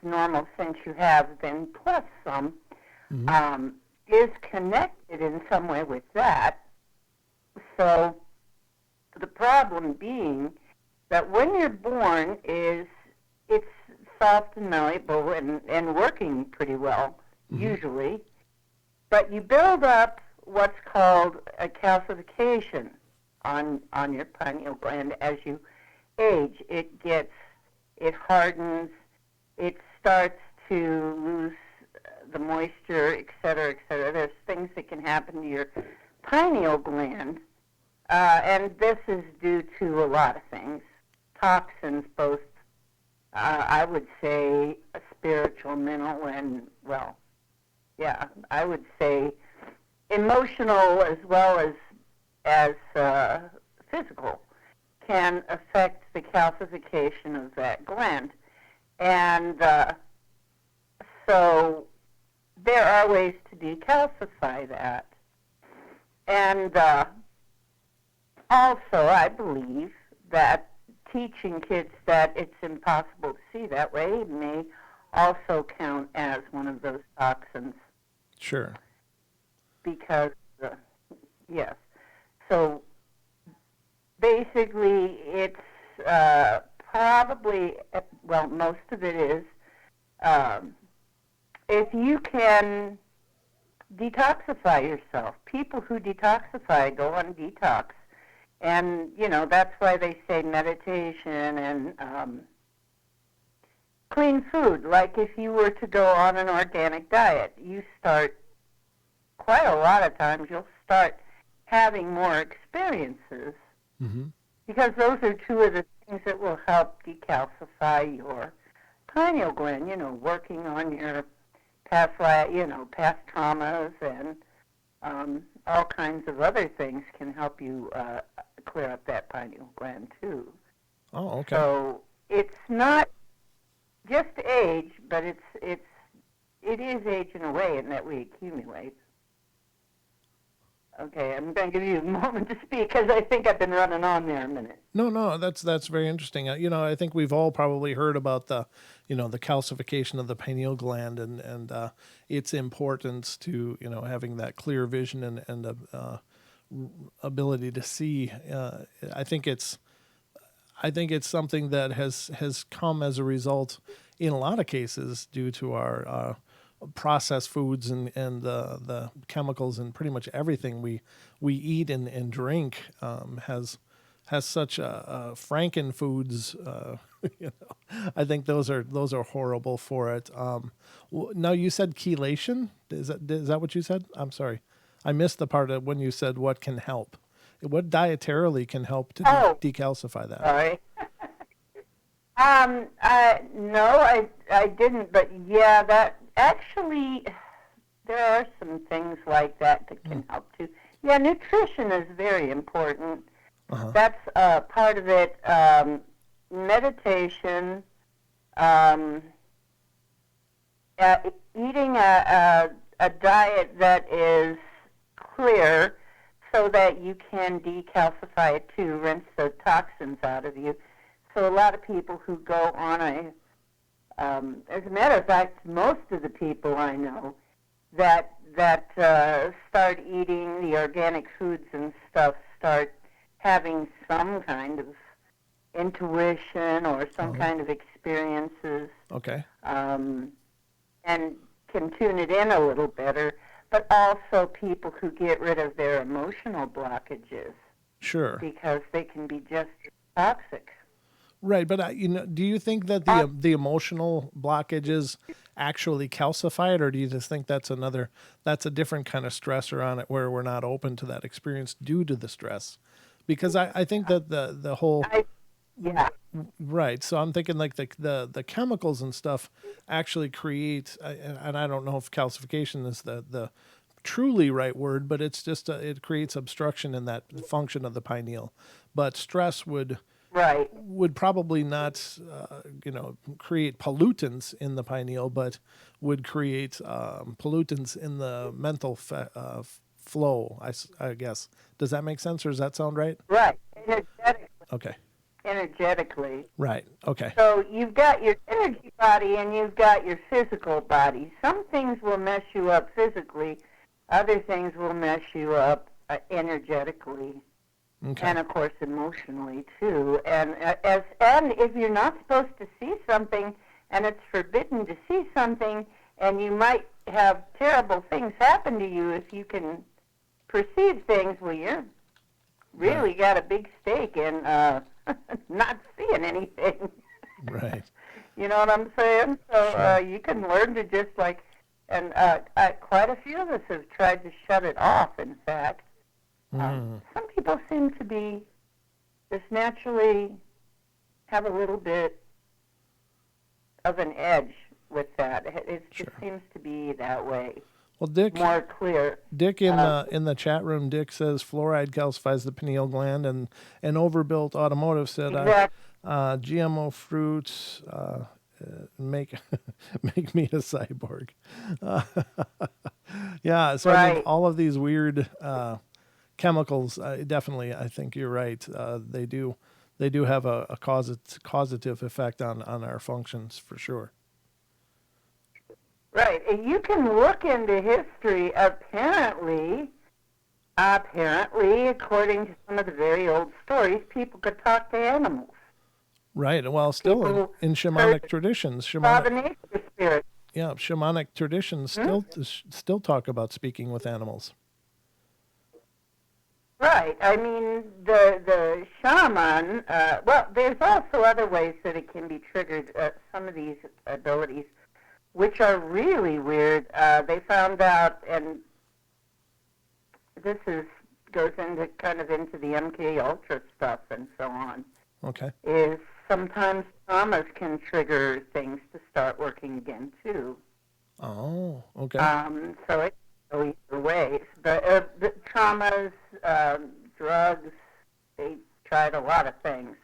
normal sense you have, then plus some, mm-hmm. Is connected in some way with that. So the problem being that when you're born it's soft and malleable and working pretty well, mm-hmm. usually, but you build up what's called a calcification on your pineal gland as you age. It hardens, it starts to lose the moisture, et cetera, et cetera. There's things that can happen to your pineal gland, and this is due to a lot of things. Toxins, both, I would say, spiritual, mental, and, I would say emotional as well as physical, can affect the calcification of that gland. And so there are ways to decalcify that. And also, I believe that teaching kids that it's impossible to see that way may also count as one of those toxins. Sure. Because, yes. So basically, it's probably, well, most of it is, if you can detoxify yourself. People who detoxify go on detox. And, that's why they say meditation and clean food. Like if you were to go on an organic diet, you start, quite a lot of times, you'll start having more experiences. Mm-hmm. Because those are two of the things that will help decalcify your pineal gland, working on your past traumas and all kinds of other things can help you clear up that pineal gland too. Oh, okay. So it's not just age, but it is age in a way in that we accumulate. Okay, I'm going to give you a moment to speak because I think I've been running on there a minute. No, that's very interesting. I think we've all probably heard about the calcification of the pineal gland and its importance to having that clear vision and ability to see. I think it's something that has come as a result in a lot of cases due to our processed foods and the chemicals and pretty much everything we eat and drink has such Franken foods. I think those are horrible for it. Now you said chelation. Is that what you said? I'm sorry, I missed the part of when you said what can help. What dietarily can help to decalcify that? Sorry. No, I didn't, but yeah, that actually, there are some things like that can help too. Yeah, nutrition is very important. Uh-huh. That's part of it. Meditation, eating a diet that is clear so that you can decalcify it too, rinse the toxins out of you. So a lot of people who go on as a matter of fact, most of the people I know that start eating the organic foods and stuff start having some kind of intuition or some kind of experiences. Okay. And can tune it in a little better, but also people who get rid of their emotional blockages. Sure. Because they can be just toxic. Right, but do you think that the emotional blockages actually calcify it, or do you just think that's a different kind of stressor on it where we're not open to that experience due to the stress? Because I think that the whole yeah. Right, so I'm thinking like the chemicals and stuff actually create, and I don't know if calcification is the truly right word, but it's just it creates obstruction in that function of the pineal. But stress would probably not, create pollutants in the pineal, but would create pollutants in the mental flow, I guess. Does that make sense, or does that sound right? Right. Energetically. Okay. Energetically. Right. Okay. So you've got your energy body and you've got your physical body. Some things will mess you up physically. Other things will mess you up energetically. Okay. And of course emotionally too. And if you're not supposed to see something and it's forbidden to see something, and you might have terrible things happen to you if you can perceive things, well, you're really got a big stake in not seeing anything. Right. You know what I'm saying? So Sure. You can learn to just and quite a few of us have tried to shut it off, in fact. Some people seem to be just naturally have a little bit of an edge with that. It just seems to be that way. Well, Dick, more clear. Dick in the chat room, Dick says fluoride calcifies the pineal gland, and an overbuilt automotive said, Exactly. GMO fruits make make me a cyborg. Uh, yeah, so I mean, Right. all of these weird chemicals, definitely, I think you're right. They do have a causative effect on our functions for sure. Right. And you can look into history. Apparently, according to some of the very old stories, people could talk to animals. Right. Well, still People in heard, shamanic traditions, saw the nature spirit. shamanic traditions Hmm? still talk about speaking with animals. Right. I mean, the shaman. Well, there's also other ways that it can be triggered. Some of these abilities, which are really weird. They found out, and this is goes into kind of into the MK Ultra stuff and so on. Okay. Is sometimes traumas can trigger things to start working again too. Oh, okay. So it can go either ways. But the traumas, drugs, they tried a lot of things.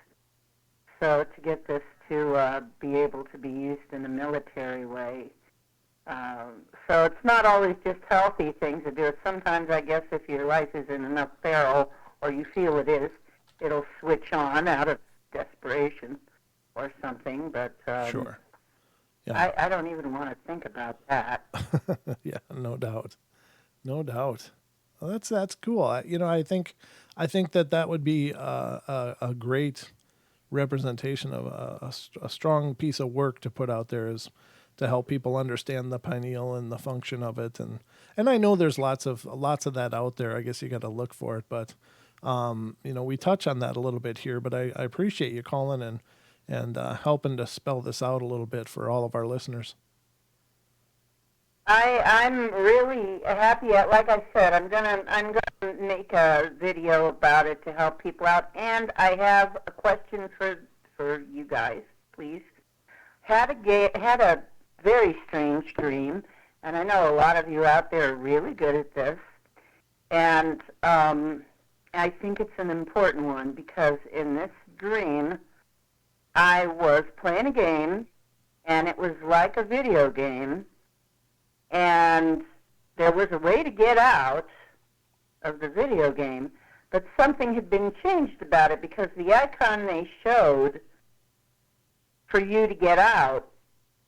So to get this to be able to be used in a military way. So it's not always just healthy things to do it. Sometimes I guess if your life is in enough peril, or you feel it is, it'll switch on out of desperation or something. But Sure. Yeah. I don't even want to think about that. Yeah, no doubt. No doubt. Well, that's cool. I think that would be a great representation of a strong piece of work to put out there, is to help people understand the pineal and the function of it, and I know there's lots of that out there. I guess you got to look for it, but we touch on that a little bit here. But I appreciate you calling and helping to spell this out a little bit for all of our listeners. I'm really happy. Like I said, I'm gonna make a video about it to help people out. And I have a question for you guys, please. Had a very strange dream, and I know a lot of you out there are really good at this. And I think it's an important one because in this dream, I was playing a game, and it was like a video game. And there was a way to get out of the video game, but something had been changed about it because the icon they showed for you to get out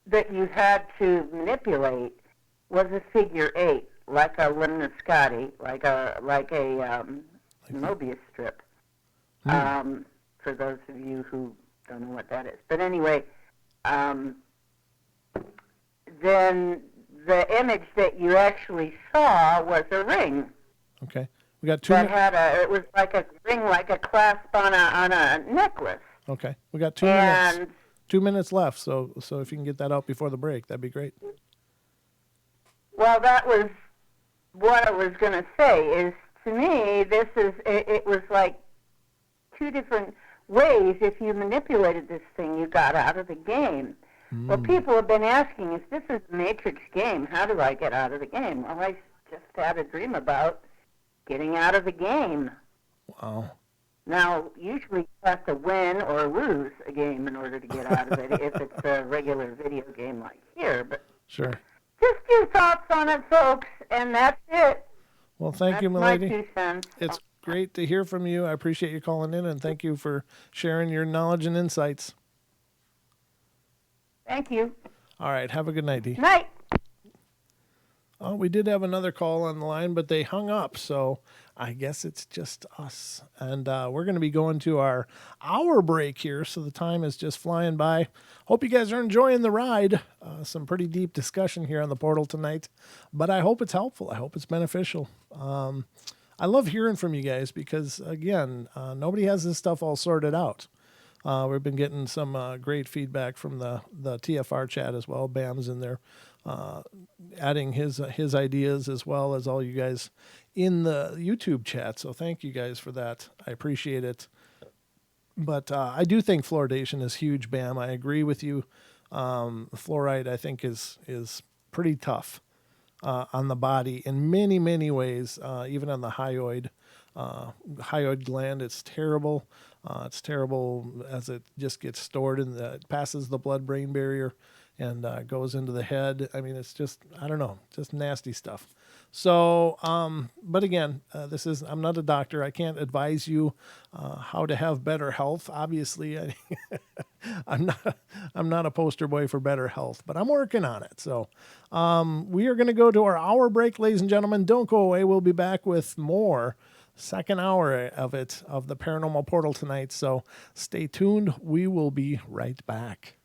that you had to manipulate was a figure 8, like a limnoscati, like a Mobius strip. For those of you who don't know what that is, but anyway, then the image that you actually saw was a ring. Okay. We got two. It was like a ring, like a clasp on a necklace. Okay. We got 2 minutes. 2 minutes left. So if you can get that out before the break, that'd be great. Well, that was what I was going to say. Is to me, it was like two different ways. If you manipulated this thing, you got out of the game. Well, people have been asking, if this is a Matrix game, how do I get out of the game? Well, I just had a dream about getting out of the game. Wow. Now, usually you have to win or lose a game in order to get out of it if it's a regular video game like here. But sure. Just your thoughts on it, folks, and that's it. Well, thank you, my milady. 2 cents. It's great to hear from you. I appreciate you calling in, and thank you for sharing your knowledge and insights. Thank you. All right. Have a good night, Dee. Night. Oh, we did have another call on the line, but they hung up. So I guess it's just us. And we're going to be going to our hour break here. So the time is just flying by. Hope you guys are enjoying the ride. Some pretty deep discussion here on the portal tonight. But I hope it's helpful. I hope it's beneficial. I love hearing from you guys because, again, nobody has this stuff all sorted out. We've been getting some great feedback from the TFR chat as well. Bam's in there adding his ideas, as well as all you guys in the YouTube chat. So thank you guys for that. I appreciate it. But I do think fluoridation is huge, Bam. I agree with you. Fluoride, I think, is pretty tough. on the body in many, many ways, even on the hyoid gland. It's terrible. It's terrible as it just gets stored and it passes the blood-brain barrier and goes into the head. I mean, it's just, I don't know, just nasty stuff. So, but again, I'm not a doctor. I can't advise you how to have better health. Obviously, I'm not a poster boy for better health, but I'm working on it. So, we are going to go to our hour break, ladies and gentlemen. Don't go away. We'll be back with more second hour of the Paranormal Portal tonight. So stay tuned. We will be right back.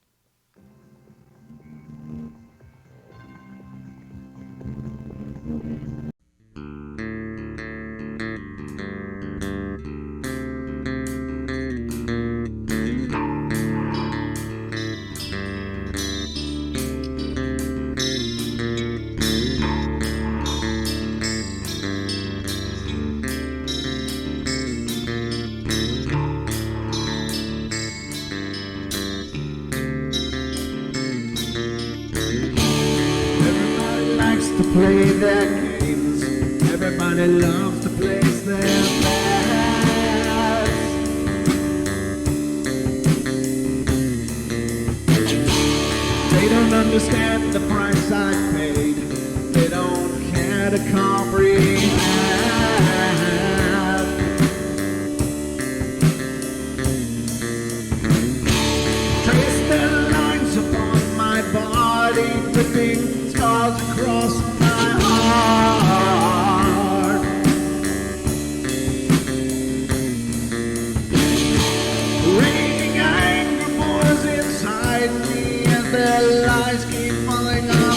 Play their games. Everybody loves to place their bets. They don't understand the price I paid. They don't care to comprehend. Trace their lines upon my body, dripping scars across my heart. Raging anger pours inside me as their lies keep falling apart.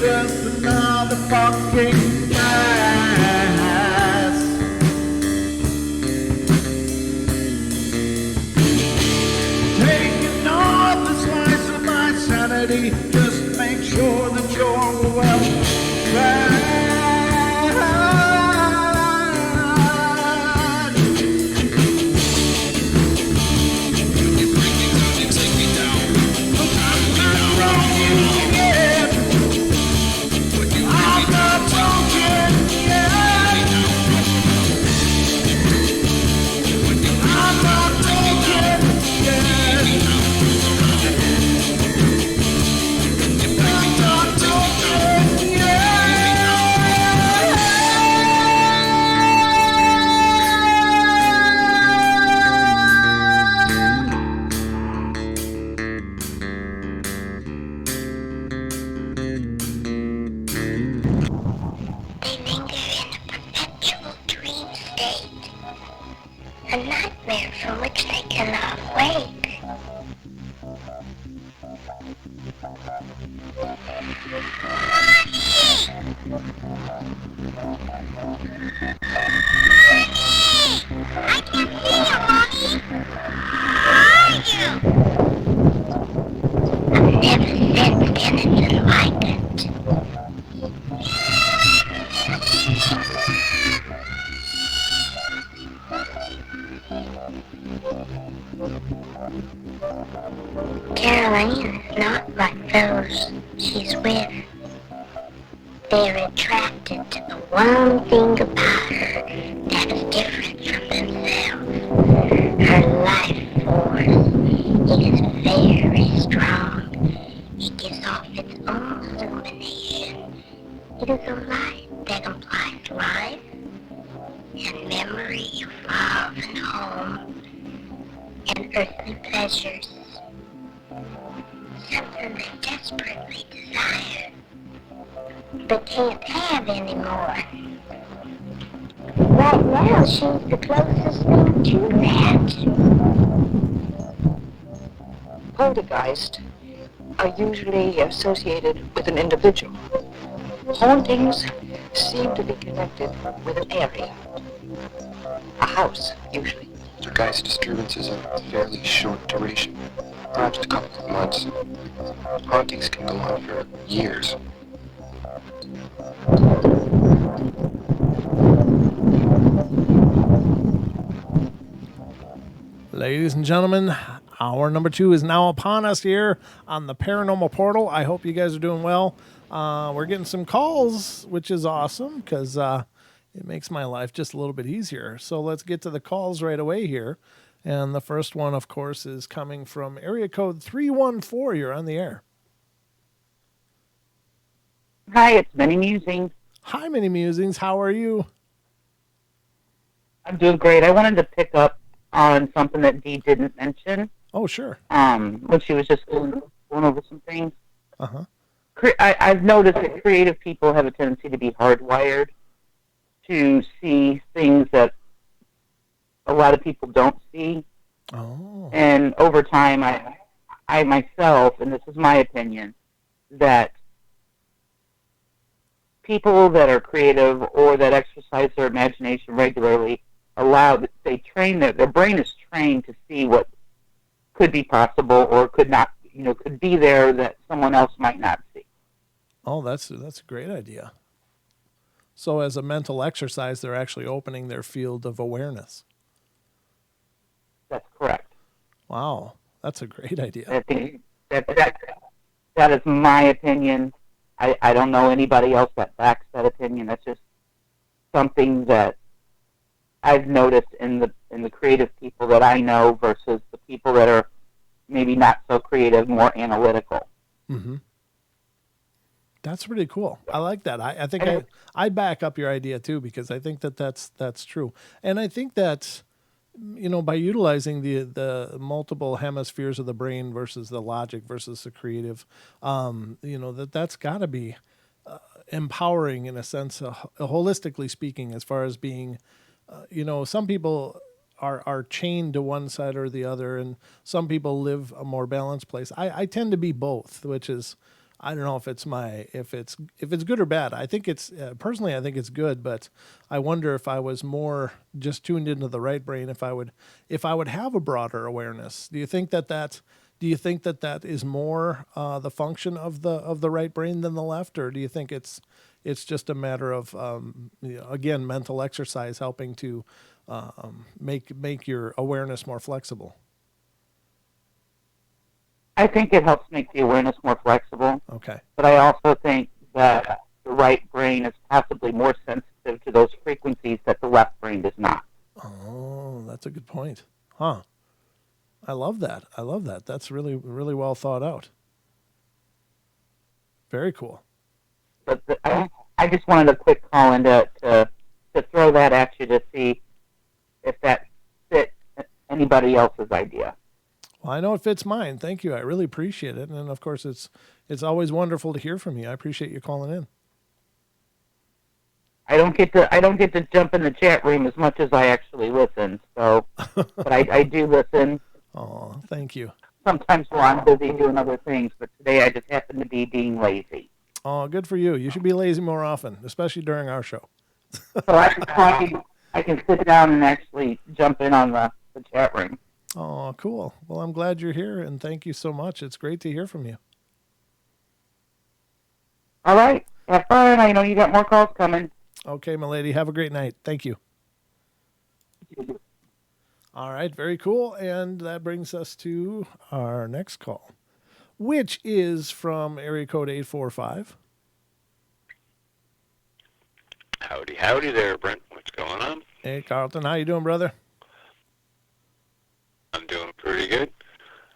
Just another fucking mess. Taking off the slice of my sanity, just make sure that you're well fed. A nightmare from which they cannot wake. I can see you, Mommy! Where are you? I've never sensed anything like it. Caroline is not like those she's with. They're attracted to the one thing about her that is different from themselves. Her life force is very strong. It gives off its own illumination. It is a light that implies life and memory of love and home and earthly pleasures. Something they desperately desire, but can't have anymore. Right now, she's the closest thing to that. Poltergeist are usually associated with an individual. Hauntings seem to be connected with an area. A house, usually. Poltergeist disturbances are fairly short duration, perhaps a couple of months. Hauntings can go on for years. Ladies and gentlemen, hour number 2 is now upon us here on the Paranormal Portal. I hope you guys are doing well. We're getting some calls, which is awesome because it makes my life just a little bit easier. So let's get to the calls right away here. And the first one, of course, is coming from area code 314. You're on the air. Hi, it's Minnie Musing. Hi, Mini Musings. How are you? I'm doing great. I wanted to pick up on something that Dee didn't mention Oh, sure. when she was just going over some things. Uh-huh. I've noticed that creative people have a tendency to be hardwired to see things that a lot of people don't see. Oh. And over time, I myself, and this is my opinion, that people that are creative or that exercise their imagination regularly they train their brain is trained to see what could be possible or could not, could be there that someone else might not see. Oh, that's a great idea. So as a mental exercise, they're actually opening their field of awareness. That's correct. Wow, that's a great idea. I think that is my opinion. I don't know anybody else that backs that opinion. That's just something that I've noticed in the creative people that I know versus the people that are maybe not so creative, more analytical. Mm-hmm. That's really cool. I like that. I think I back up your idea too because I think that's true, and I think that by utilizing the multiple hemispheres of the brain versus the logic versus the creative, that's got to be empowering in a sense, holistically speaking, as far as being. Some people are chained to one side or the other, and some people live a more balanced place. I tend to be both, which is, I don't know if it's good or bad. I think it's personally, I think it's good, but I wonder if I was more just tuned into the right brain, if I would have a broader awareness. Do you think that is more the function of the right brain than the left, or do you think it's just a matter of again, mental exercise helping to make your awareness more flexible? I think it helps make the awareness more flexible. Okay. But I also think that the right brain is possibly more sensitive to those frequencies that the left brain is not. Oh, that's a good point. Huh. I love that. That's really, really well thought out. Very cool. But I just wanted a quick call in to throw that at you to see if that fit anybody else's idea. Well, I know it fits mine. Thank you. I really appreciate it. And of course, it's always wonderful to hear from you. I appreciate you calling in. I don't get to jump in the chat room as much as I actually listen. So, but I do listen. Oh, thank you. Sometimes while I'm busy doing other things, but today I just happen to be being lazy. Oh, good for you. You should be lazy more often, especially during our show. So I can sit down and actually jump in on the chat room. Oh, cool. Well, I'm glad you're here, and thank you so much. It's great to hear from you. All right. Have fun. I know you got more calls coming. Okay, my lady. Have a great night. Thank you. All right, very cool. And that brings us to our next call, which is from area code 845. Howdy, howdy there, Brent. What's going on? Hey, Carlton, how you doing, brother? I'm doing pretty good.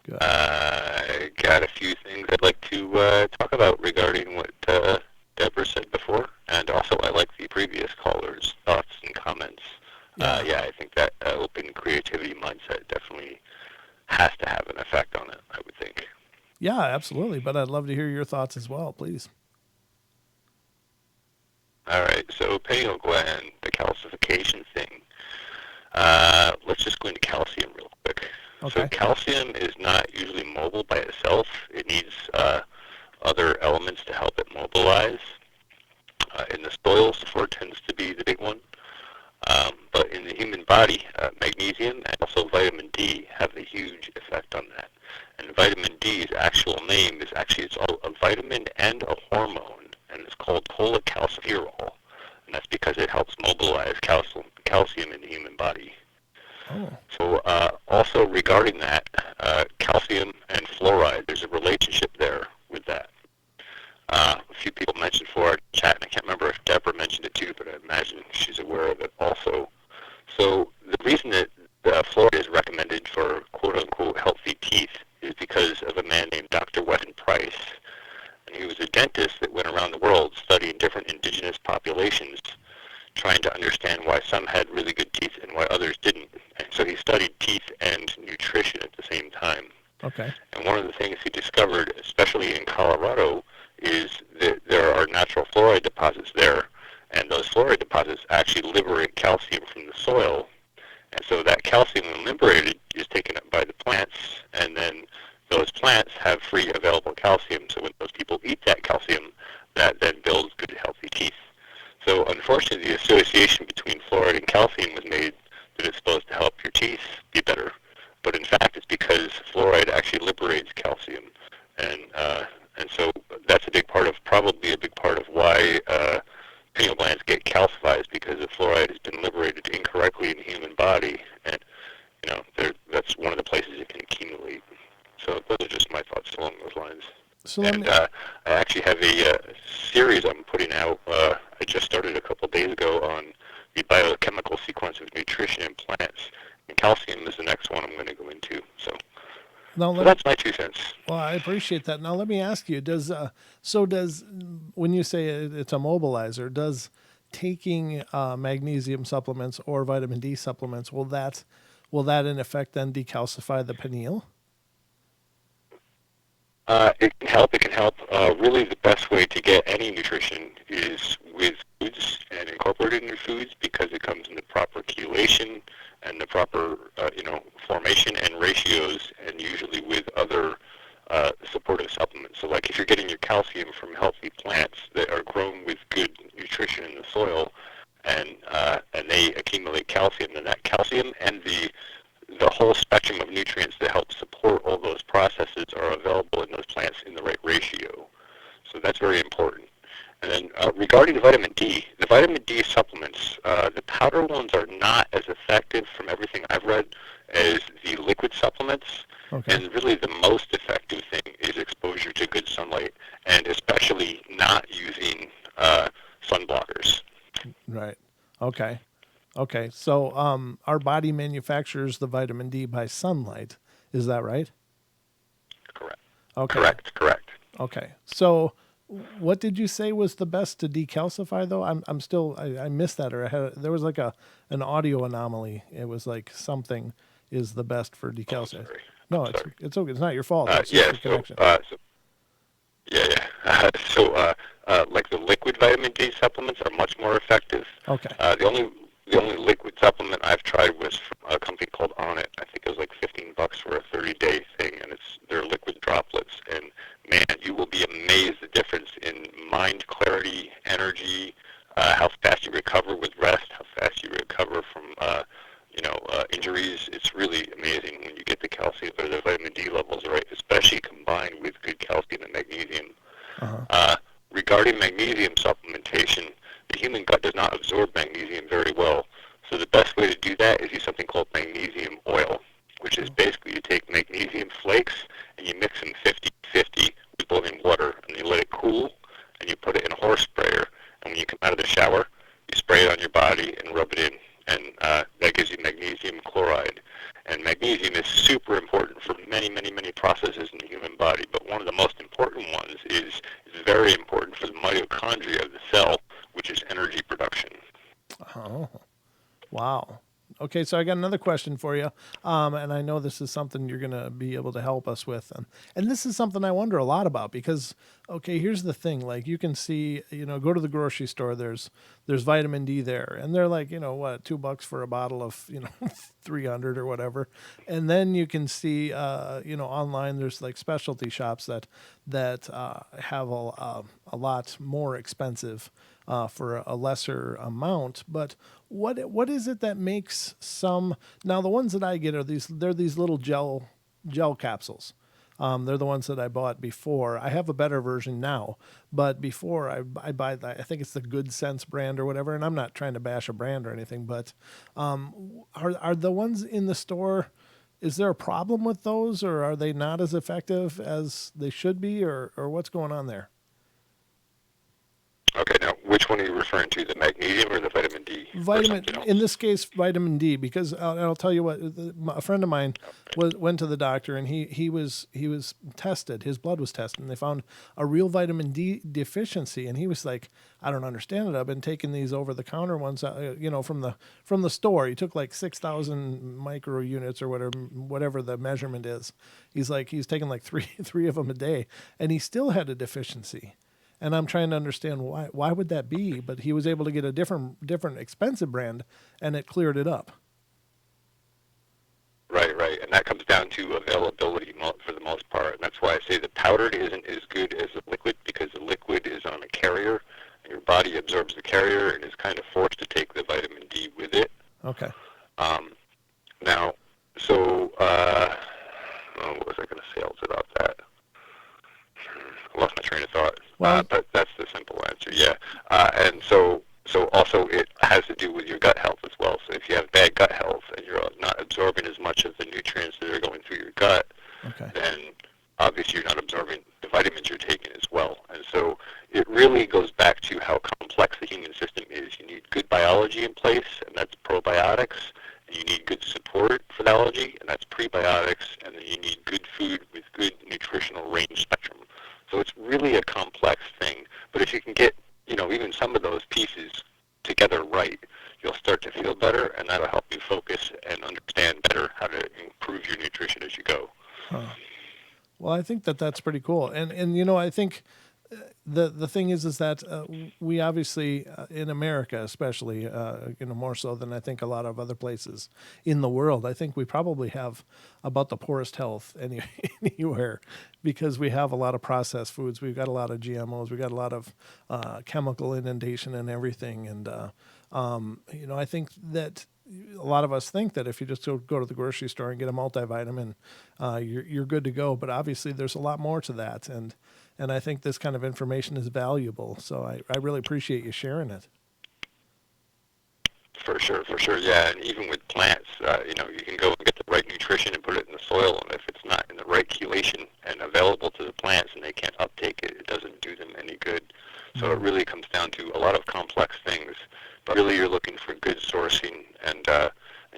Good. I got a few things I'd like to talk about regarding what Deborah said before, and also I like the previous caller's thoughts and comments. Yeah. I think that open creativity mindset definitely has to have an effect on it, I would think. Yeah, absolutely. But I'd love to hear your thoughts as well, please. All right, so pineal gland, the calcification thing. Let's just go into calcium real quick. Okay. So calcium is not usually mobile by itself. It needs other elements to help it mobilize. In the soil, sulfur tends to be the big one. But in the human body, magnesium and also vitamin D have a huge effect on that. And vitamin D's actual name is actually it's a vitamin and a hormone, and it's called cholecalciferol. And that's because it helps mobilize calcium in the human body. Oh. So also regarding that, calcium and fluoride, there's a relationship there with that. A few people mentioned fluoride in chat, and I can't remember if Deborah mentioned it too, but I imagine she's aware of it also. So the reason that fluoride is recommended for quote-unquote healthy teeth is because of a man named Dr. Weston Price. And he was a dentist that went around the world studying different indigenous populations, trying to understand why some had really good teeth and why others didn't. And so he studied teeth and nutrition at the same time. Okay. And one of the things he discovered, especially in Colorado, is that there are natural fluoride deposits there, and those fluoride deposits actually liberate calcium from the soil. And so that calcium, when liberated, is taken up by the plants, and then those plants have free available calcium. So when those people eat that calcium, that then builds good, healthy teeth. So unfortunately, the association between fluoride and calcium was made that it's supposed to help your teeth be better. But in fact, it's because fluoride actually liberates calcium. And so that's a big part of, probably a big part of why pineal glands get calcified, is because the fluoride has been liberated incorrectly in the human body. And, that's one of the places it can accumulate. So those are just my thoughts along those lines. So I actually have a series I'm putting out. I just started a couple days ago on the biochemical sequence of nutrition in plants. And calcium is the next one I'm going to go into. So that's my 2 cents. Well, I appreciate that. Now let me ask you: does when you say it's a mobilizer, does taking magnesium supplements or vitamin D supplements will that in effect then decalcify the pineal? It can help. It can help. Really, the best way to get any nutrition is with foods and incorporated in your foods, because it comes in the proper chelation and the proper, formation and ratios, and usually with other supportive supplements. So, like if you're getting your calcium from healthy plants that are grown with good nutrition in the soil, and they accumulate calcium, then that calcium and the whole spectrum of nutrients that help support all those processes are available in those plants in the right ratio. So that's very important. And then regarding vitamin D, the vitamin D supplements, the powder ones are not as effective from everything I've read as the liquid supplements. Okay. And really the most effective thing is exposure to good sunlight, and especially not using sun blockers. Right. Okay. Okay. So our body manufactures the vitamin D by sunlight. Is that right? Correct. Okay. Correct. Okay. So what did you say was the best to decalcify though? I'm still I missed that, or there was like an audio anomaly. It was like something is the best for decalcifying. No, it's okay. It's not your fault. It's just the connection. Like the liquid vitamin D supplements are much more effective. Okay. The only liquid supplement I've tried was from a company called Onnit. I think it was like $15 for a 30-day thing, and they're liquid droplets. And man, you will be amazed the difference in mind clarity, energy, how fast you recover with rest, how fast you recover from injuries. It's really amazing when you get the calcium or the vitamin D levels right, especially combined with good calcium and magnesium. Uh-huh. Regarding magnesium supplementation, the human gut does not absorb magnesium very well. So the best way to do that is use something called magnesium many processes in the human body, but one of the most important ones is very important for the mitochondria of the cell, which is energy production. Oh, wow. Okay, so I got another question for you, and I know this is something you're going to be able to help us with, and this is something I wonder a lot about because, okay, here's the thing: like you can see, go to the grocery store. There's vitamin D there, and they're like, what, $2 for a bottle of 300 or whatever, and then you can see, online there's like specialty shops that have a lot more expensive. For a lesser amount, but what is it that makes some? Now the ones that I get are these little gel capsules. They're the ones that I bought before. I have a better version now, but before I buy I think it's the Good Sense brand or whatever. And I'm not trying to bash a brand or anything, but are the ones in the store? Is there a problem with those, or are they not as effective as they should be, or what's going on there? Okay, now which one are you referring to, the magnesium or the vitamin D? In this case, vitamin D, because I'll tell you what, a friend of mine went to the doctor and he was tested. His blood was tested, and they found a real vitamin D deficiency. And he was like, I don't understand it. I've been taking these over the counter ones, from the store. He took like 6,000 micro units or whatever the measurement is. He's taking like three of them a day, and he still had a deficiency. And I'm trying to understand why would that be? But he was able to get a different expensive brand, and it cleared it up. Right. And that comes down to availability for the most part. And that's why I say the powdered isn't as good as the liquid, because the liquid is on a carrier, and your body absorbs the carrier and is kind of forced to take the vitamin D with it. Okay. Now, so what was I going to say else about that? I lost my train of thought. Well, but that's the simple answer, yeah. And so also it has to do with your gut health as well. So if you have bad gut health and you're not absorbing as much of the nutrients that are going through your gut, then obviously you're not absorbing the vitamins you're taking as well. And so it really goes back to how complex the human system is. You need good biology in place, and that's probiotics. And you need good support for the biology, and that's prebiotics. And then you need good food with good nutritional range spectrum. So it's really a complex thing. But if you can get, even some of those pieces together right, you'll start to feel better, and that'll help you focus and understand better how to improve your nutrition as you go. Huh. Well, I think that's pretty cool. And I think the thing is that we obviously in America, especially, more so than I think a lot of other places in the world, I think we probably have about the poorest health anywhere, because we have a lot of processed foods. We've got a lot of GMOs. We've got a lot of chemical inundation and everything. And I think that a lot of us think that if you just go to the grocery store and get a multivitamin, you're good to go. But obviously, there's a lot more to that, and I think this kind of information is valuable. So I really appreciate you sharing it. For sure, yeah. And even with plants, you can go and get the right nutrition and put it in the soil, and if it's not in the right chelation and available to the plants and they can't uptake it, it doesn't do them any good. So it really comes down to a lot of complex things. But really, you're looking for good sourcing, and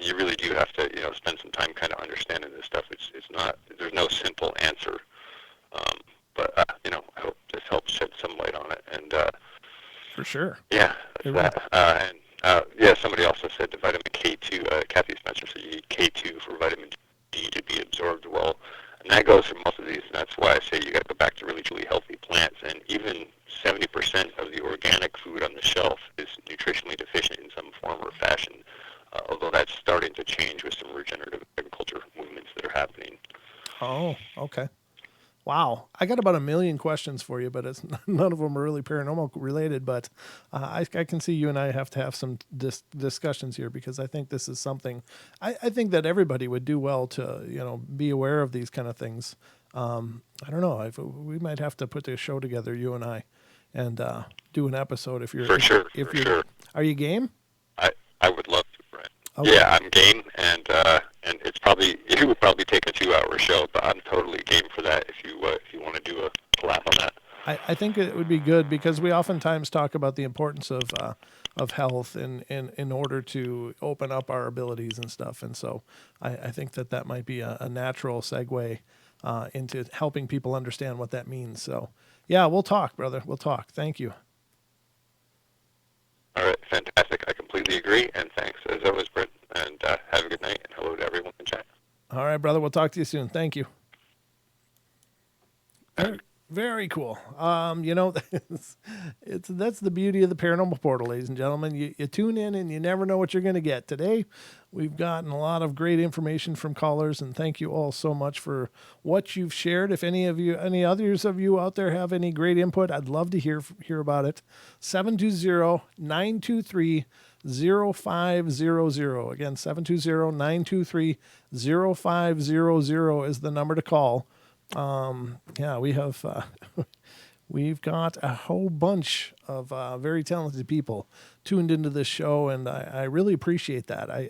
you really do have to, spend some time kind of understanding this stuff. It's not, there's no simple answer. But I hope this helps shed some light on it. And for sure. Yeah, that's that. And somebody also said the vitamin K2. Kathy Spencer said you need K2 for vitamin D to be absorbed well, and that goes for most of these. And that's why I say you got to go back to really truly healthy plants. And even 70% of the organic food on the shelf is nutritionally deficient in some form or fashion. Although that's starting to change with some regenerative agriculture movements that are happening. Oh, okay. Wow. I got about 1 million questions for you, but none of them are really paranormal related. But I can see you and I have to have some discussions here, because I think this is something I think that everybody would do well to, be aware of these kind of things. I don't know. We might have to put a show together, you and I, and do an episode if you're. For sure. Are you game? I would love to, Brent. Okay. Yeah, I'm game, and it would probably take a 2-hour show, but I'm totally game for that if you want to do a collab on that. I think it would be good because we oftentimes talk about the importance of health in order to open up our abilities and stuff. And so I think that might be a natural segue into helping people understand what that means. So, yeah, we'll talk, brother. We'll talk. Thank you. All right, fantastic. I completely agree, and thanks as always, Brent. And have a good night, and hello to everyone in chat. All right, brother. We'll talk to you soon. Thank you. Very cool. That's the beauty of the Paranormal Portal, ladies and gentlemen. You tune in and you never know what you're going to get. Today, we've gotten a lot of great information from callers, and thank you all so much for what you've shared. If any others of you out there have any great input, I'd love to hear about it. 720-923-0500. Again, 720-923-0500 is the number to call. We have we've got a whole bunch of very talented people tuned into this show, and I really appreciate that. I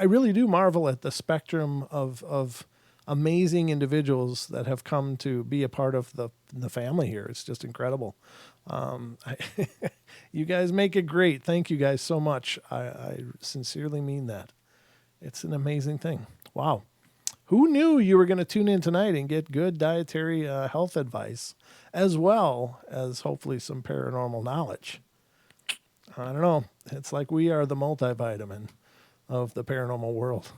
really do marvel at the spectrum of amazing individuals that have come to be a part of the family here. It's just incredible. You guys make it great. Thank you guys so much. I sincerely mean that. It's an amazing thing. Wow. Who knew you were going to tune in tonight and get good dietary health advice, as well as hopefully some paranormal knowledge? I don't know. It's like we are the multivitamin of the paranormal world.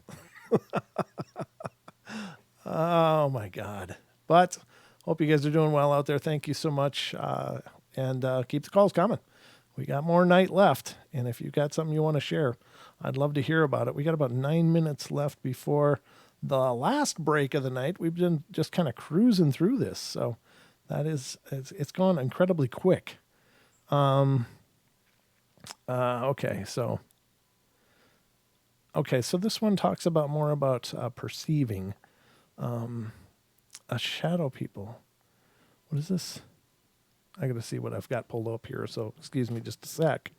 Oh, my God. But hope you guys are doing well out there. Thank you so much. And keep the calls coming. We got more night left. And if you've got something you want to share, I'd love to hear about it. We got about 9 minutes left before the last break of the night. We've been just kind of cruising through this. So it's gone incredibly quick. Okay. So this one talks about more about perceiving a shadow people. What is this? I got to see what I've got pulled up here. So excuse me just a sec.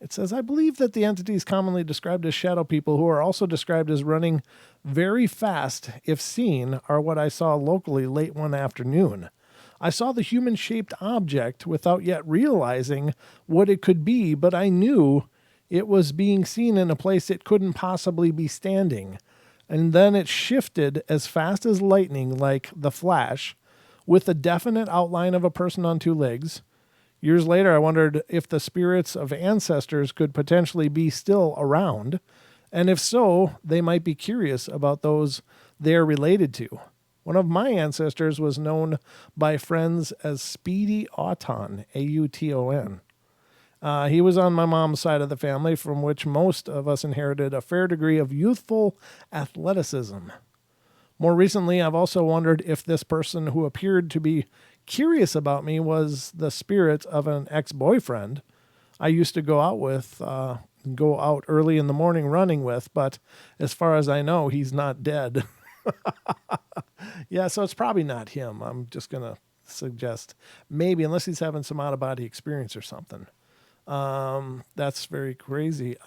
It says, I believe that the entities commonly described as shadow people, who are also described as running very fast if seen, are what I saw locally late one afternoon. I saw the human-shaped object without yet realizing what it could be, but I knew it was being seen in a place it couldn't possibly be standing. And then it shifted as fast as lightning, like the Flash, with a definite outline of a person on two legs. Years later, I wondered if the spirits of ancestors could potentially be still around, and if so, they might be curious about those they're related to. One of my ancestors was known by friends as Speedy Auton, A-U-T-O-N. He was on my mom's side of the family, from which most of us inherited a fair degree of youthful athleticism. More recently, I've also wondered if this person who appeared to be curious about me was the spirit of an ex-boyfriend I used to go out early in the morning running with, but as far as I know, he's not dead. Yeah, so it's probably not him. I'm just going to suggest maybe, unless he's having some out-of-body experience or something. That's very crazy.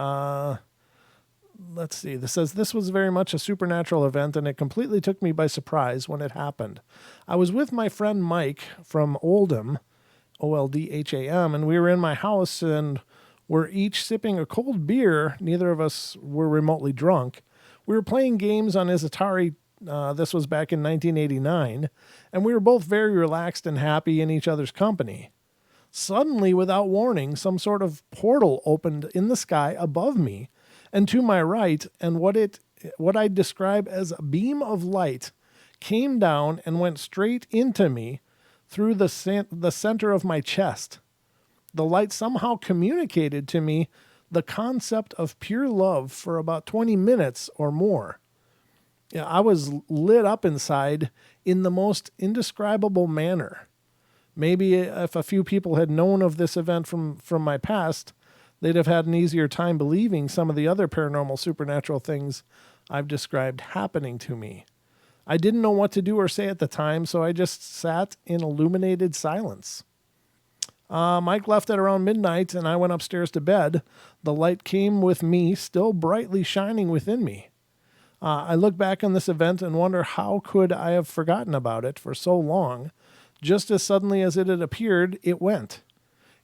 Let's see. This says, this was very much a supernatural event, and it completely took me by surprise when it happened. I was with my friend Mike from Oldham, O-L-D-H-A-M, and we were in my house, and we're each sipping a cold beer. Neither of us were remotely drunk. We were playing games on his Atari. This was back in 1989, and we were both very relaxed and happy in each other's company. Suddenly, without warning, some sort of portal opened in the sky above me and to my right, and what I describe as a beam of light came down and went straight into me through the center of my chest. The light somehow communicated to me the concept of pure love for about 20 minutes or more. Yeah, I was lit up inside in the most indescribable manner. Maybe if a few people had known of this event from my past, they'd have had an easier time believing some of the other paranormal supernatural things I've described happening to me. I didn't know what to do or say at the time, so I just sat in illuminated silence. Mike left at around midnight, and I went upstairs to bed. The light came with me, still brightly shining within me. I look back on this event and wonder how could I have forgotten about it for so long. Just as suddenly as it had appeared, it went.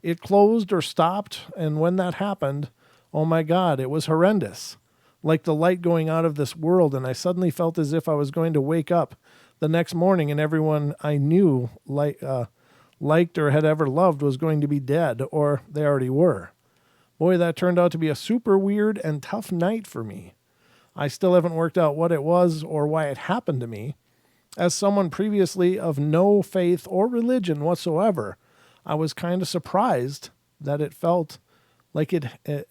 It closed or stopped, and when that happened, oh my God, it was horrendous. Like the light going out of this world, and I suddenly felt as if I was going to wake up the next morning and everyone I knew liked or had ever loved was going to be dead, or they already were. Boy, that turned out to be a super weird and tough night for me. I still haven't worked out what it was or why it happened to me. As someone previously of no faith or religion whatsoever, I was kind of surprised that it felt like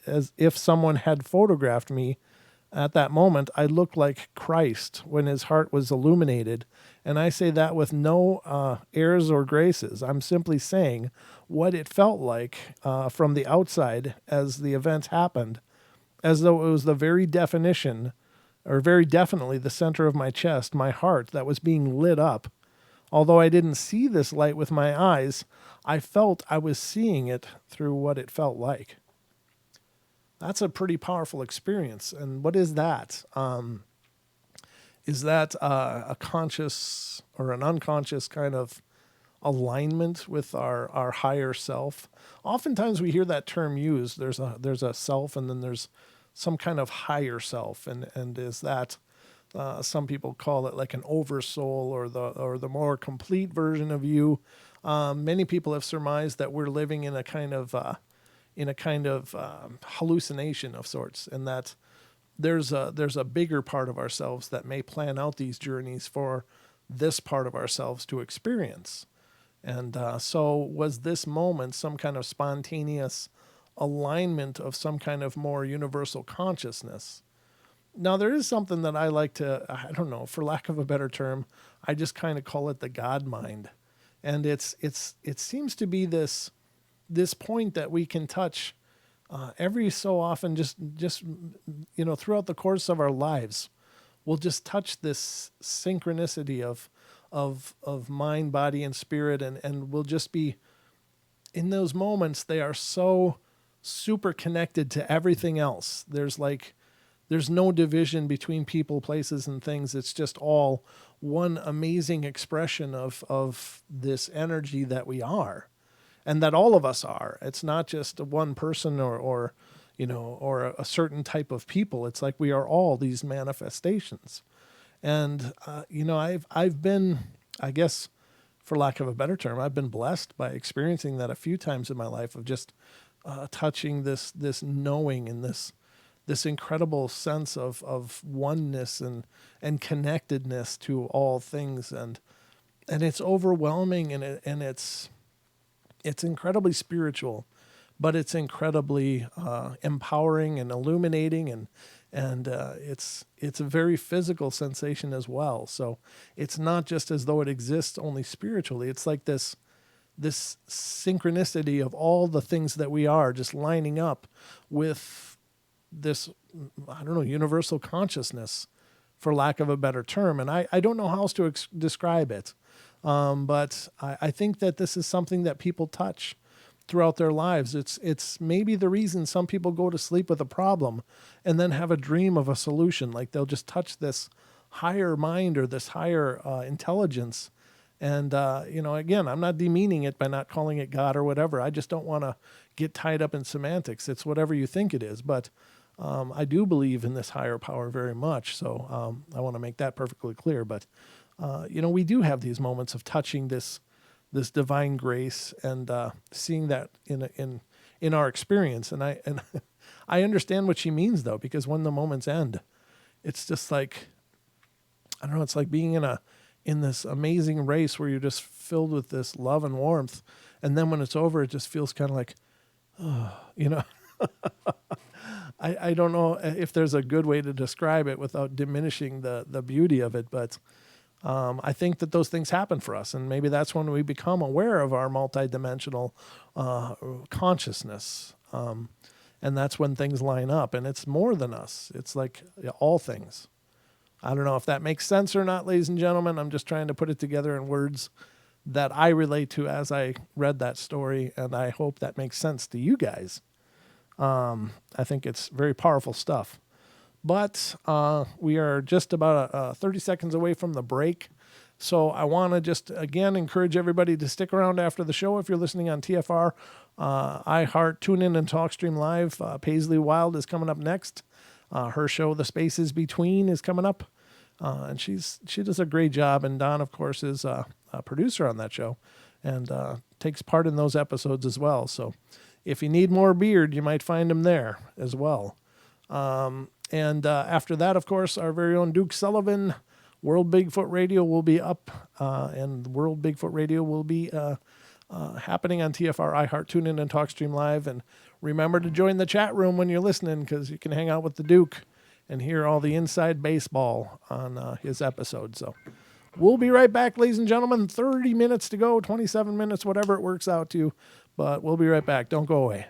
as if someone had photographed me. At that moment, I looked like Christ when his heart was illuminated. And I say that with no airs or graces. I'm simply saying what it felt like from the outside as the event happened, as though it was the very definition, or very definitely the center of my chest, my heart, that was being lit up. Although I didn't see this light with my eyes, I felt I was seeing it through what it felt like. That's a pretty powerful experience. And what is that? Is that a conscious or an unconscious kind of alignment with our higher self? Oftentimes we hear that term used. There's a self, and then there's some kind of higher self, and is that some people call it like an oversoul, or the more complete version of you. Many people have surmised that we're living in a kind of hallucination of sorts, and that there's a bigger part of ourselves that may plan out these journeys for this part of ourselves to experience. And so was this moment some kind of spontaneous alignment of some kind of more universal consciousness? Now, there is something that I like to, I don't know, for lack of a better term, I just kind of call it the God mind. And it seems to be this point that we can touch every so often, just throughout the course of our lives. We'll just touch this synchronicity of mind, body, and spirit, and we'll just be, in those moments, they are so super connected to everything else. There's no division between people, places, and things. It's just all one amazing expression of this energy that we are, and that all of us are. It's not just one person or a certain type of people. It's like we are all these manifestations. And I've been, I guess, for lack of a better term, I've been blessed by experiencing that a few times in my life, of just touching this knowing and this incredible sense of oneness and connectedness to all things, and it's overwhelming, and it's incredibly spiritual, but it's incredibly empowering and illuminating, and it's a very physical sensation as well. So it's not just as though it exists only spiritually. It's like this synchronicity of all the things that we are just lining up with this, I don't know, universal consciousness, for lack of a better term. And I don't know how else to describe it. But I think that this is something that people touch throughout their lives. It's maybe the reason some people go to sleep with a problem and then have a dream of a solution. Like they'll just touch this higher mind or this higher intelligence. And, again, I'm not demeaning it by not calling it God or whatever. I just don't want to get tied up in semantics. It's whatever you think it is. But I do believe in this higher power very much. So I want to make that perfectly clear. But, we do have these moments of touching this divine grace and seeing that in our experience. And I understand what she means, though, because when the moments end, it's just like, I don't know, it's like being in this amazing race where you're just filled with this love and warmth. And then when it's over, it just feels kind of like, I don't know if there's a good way to describe it without diminishing the beauty of it. But I think that those things happen for us. And maybe that's when we become aware of our multidimensional consciousness. And that's when things line up. And it's more than us. It's like all things. I don't know if that makes sense or not, ladies and gentlemen. I'm just trying to put it together in words that I relate to as I read that story, and I hope that makes sense to you guys. I think it's very powerful stuff. But we are just about 30 seconds away from the break. So I want to just, again, encourage everybody to stick around after the show if you're listening on TFR, iHeart, TuneIn, and TalkStream Live. Paisley Wild is coming up next. Her show, The Spaces Between, is coming up. And she does a great job. And Don, of course, is a producer on that show and takes part in those episodes as well. So if you need more beard, you might find him there as well. And after that, of course, our very own Duke Sullivan, World Bigfoot Radio will be up, and World Bigfoot Radio will be happening on TFR, iHeart, TuneIn, and TalkStream Live. And remember to join the chat room when you're listening, because you can hang out with the Duke and hear all the inside baseball on his episode. So we'll be right back, ladies and gentlemen. 30 minutes to go, 27 minutes, whatever it works out to. But we'll be right back. Don't go away.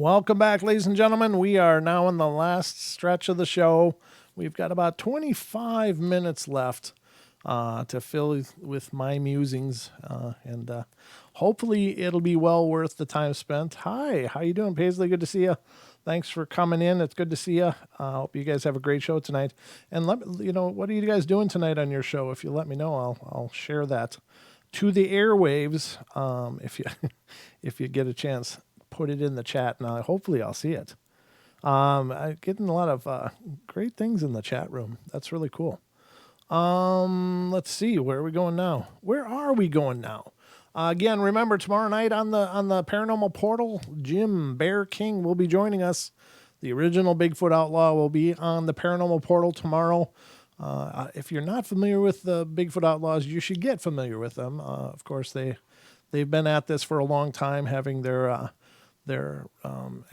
Welcome back, ladies and gentlemen. We are now in the last stretch of the show. We've got about 25 minutes left to fill with my musings, and hopefully it'll be well worth the time spent. Hi, how you doing, Paisley? Good to see you. Thanks for coming in. It's good to see you. Hope you guys have a great show tonight. And let me, what are you guys doing tonight on your show? If you let me know, I'll share that to the airwaves. If you if you get a chance, put it in the chat, and hopefully I'll see it. I'm getting a lot of great things in the chat room. That's really cool. Let's see, where are we going now? Where are we going now? Again, remember, tomorrow night on the Paranormal Portal, Jim Bear King will be joining us. The original Bigfoot Outlaw will be on the Paranormal Portal tomorrow. If you're not familiar with the Bigfoot Outlaws, you should get familiar with them. Of course, they've been at this for a long time, having their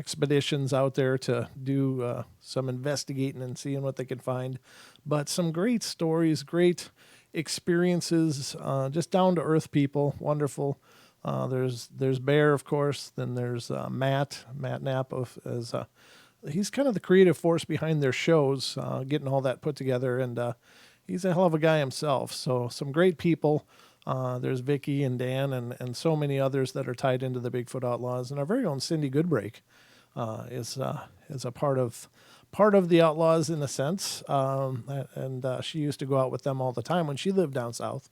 expeditions out there to do some investigating and seeing what they can find. But some great stories, great experiences, just down to earth people, wonderful. There's Bear, of course. Then there's Matt Knapp as he's kind of the creative force behind their shows, getting all that put together, and he's a hell of a guy himself. So some great people. There's Vicky and Dan and so many others that are tied into the Bigfoot Outlaws, and our very own Cindy Goodbrake is a part of the Outlaws in a sense, and she used to go out with them all the time when she lived down south.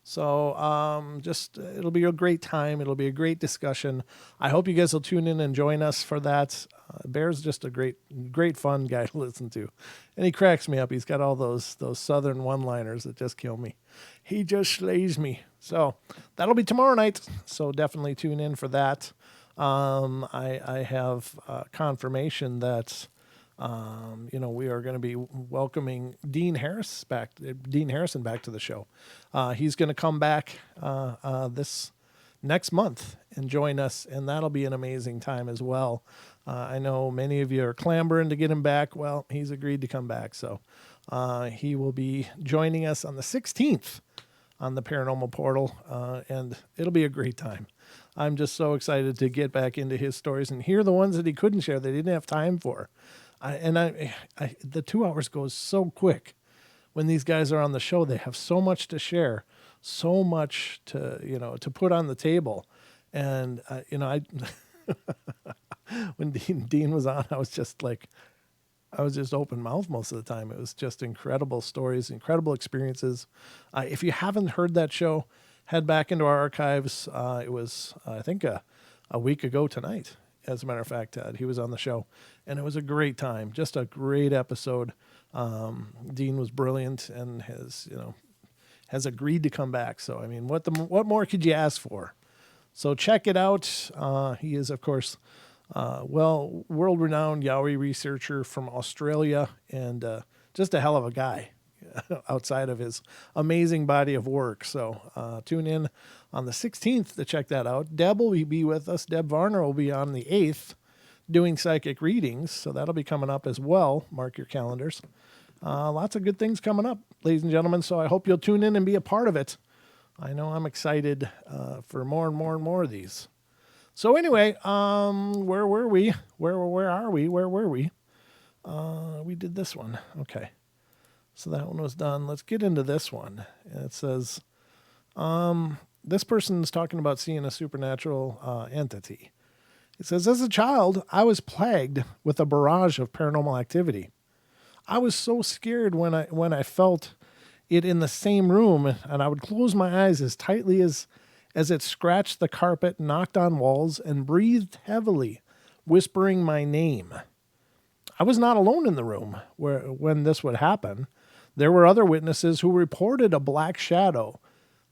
So just it'll be a great time. It'll be a great discussion. I hope you guys will tune in and join us for that. Bear's just a great fun guy to listen to, and he cracks me up. He's got all those southern one-liners that just kill me. He just slays me. So that'll be tomorrow night. So definitely tune in for that. I have confirmation that we are going to be welcoming Dean Harrison back to the show. He's going to come back this next month and join us, and that'll be an amazing time as well. I know many of you are clamoring to get him back. Well, he's agreed to come back, so he will be joining us on the 16th on the Paranormal Portal, and it'll be a great time. I'm just so excited to get back into his stories and hear the ones that he couldn't share, that he didn't have time for. The 2 hours goes so quick when these guys are on the show. They have so much to share, so much to put on the table. And, when Dean was on, I was just open mouth most of the time. It was just incredible stories, incredible experiences. If you haven't heard that show, head back into our archives. It was, I think, a week ago tonight. As a matter of fact, he was on the show, and it was a great time. Just a great episode. Dean was brilliant and has agreed to come back. So, I mean, what more could you ask for? So check it out. He is, of course, world-renowned Yowie researcher from Australia, and just a hell of a guy outside of his amazing body of work. So tune in on the 16th to check that out. Deb will be with us. Deb Varner will be on the 8th doing psychic readings, so that'll be coming up as well. Mark your calendars. Lots of good things coming up, ladies and gentlemen, so I hope you'll tune in and be a part of it. I know I'm excited for more and more and more of these. So anyway, where were we? Where are we? Where were we? We did this one. Okay. So that one was done. Let's get into this one. And it says, this person is talking about seeing a supernatural entity. It says, as a child, I was plagued with a barrage of paranormal activity. I was so scared when I felt it in the same room, and I would close my eyes as tightly as it scratched the carpet, knocked on walls, and breathed heavily, whispering my name. I was not alone in the room when this would happen. There were other witnesses who reported a black shadow.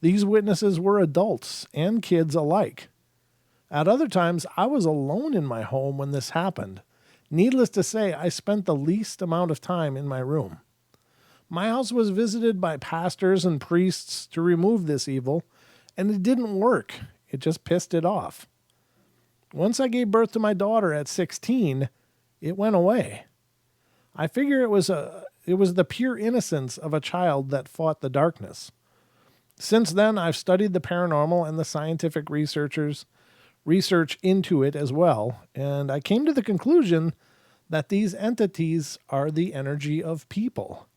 These witnesses were adults and kids alike. At other times, I was alone in my home when this happened. Needless to say, I spent the least amount of time in my room. My house was visited by pastors and priests to remove this evil, and it didn't work. It just pissed it off. Once I gave birth to my daughter at 16, it went away. I figure it was the pure innocence of a child that fought the darkness. Since then, I've studied the paranormal and the scientific researchers research into it as well, and I came to the conclusion that these entities are the energy of people.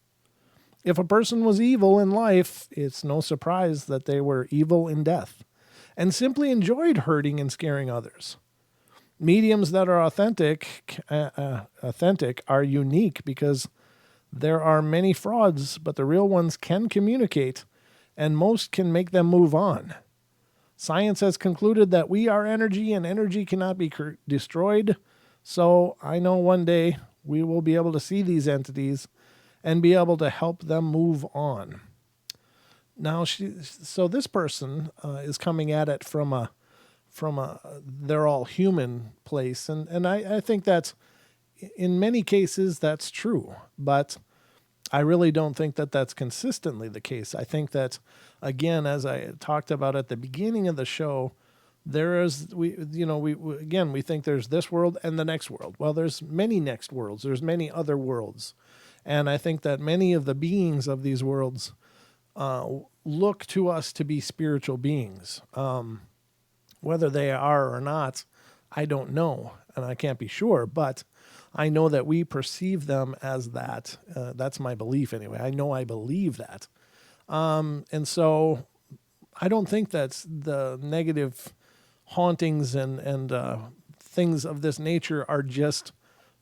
If a person was evil in life, it's no surprise that they were evil in death and simply enjoyed hurting and scaring others. Mediums that are authentic are unique because there are many frauds, but the real ones can communicate, and most can make them move on. Science has concluded that we are energy and energy cannot be destroyed. So I know one day we will be able to see these entities and be able to help them move on. Now, so this person is coming at it from a they're all human place, and I think that's in many cases that's true, but I really don't think that that's consistently the case. I think that, again, as I talked about at the beginning of the show, we think there's this world and the next world. Well, there's many next worlds. There's many other worlds. And I think that many of the beings of these worlds look to us to be spiritual beings. Whether they are or not, I don't know, and I can't be sure, but I know that we perceive them as that. That's my belief anyway. I know I believe that. And so I don't think that's the negative hauntings and things of this nature are just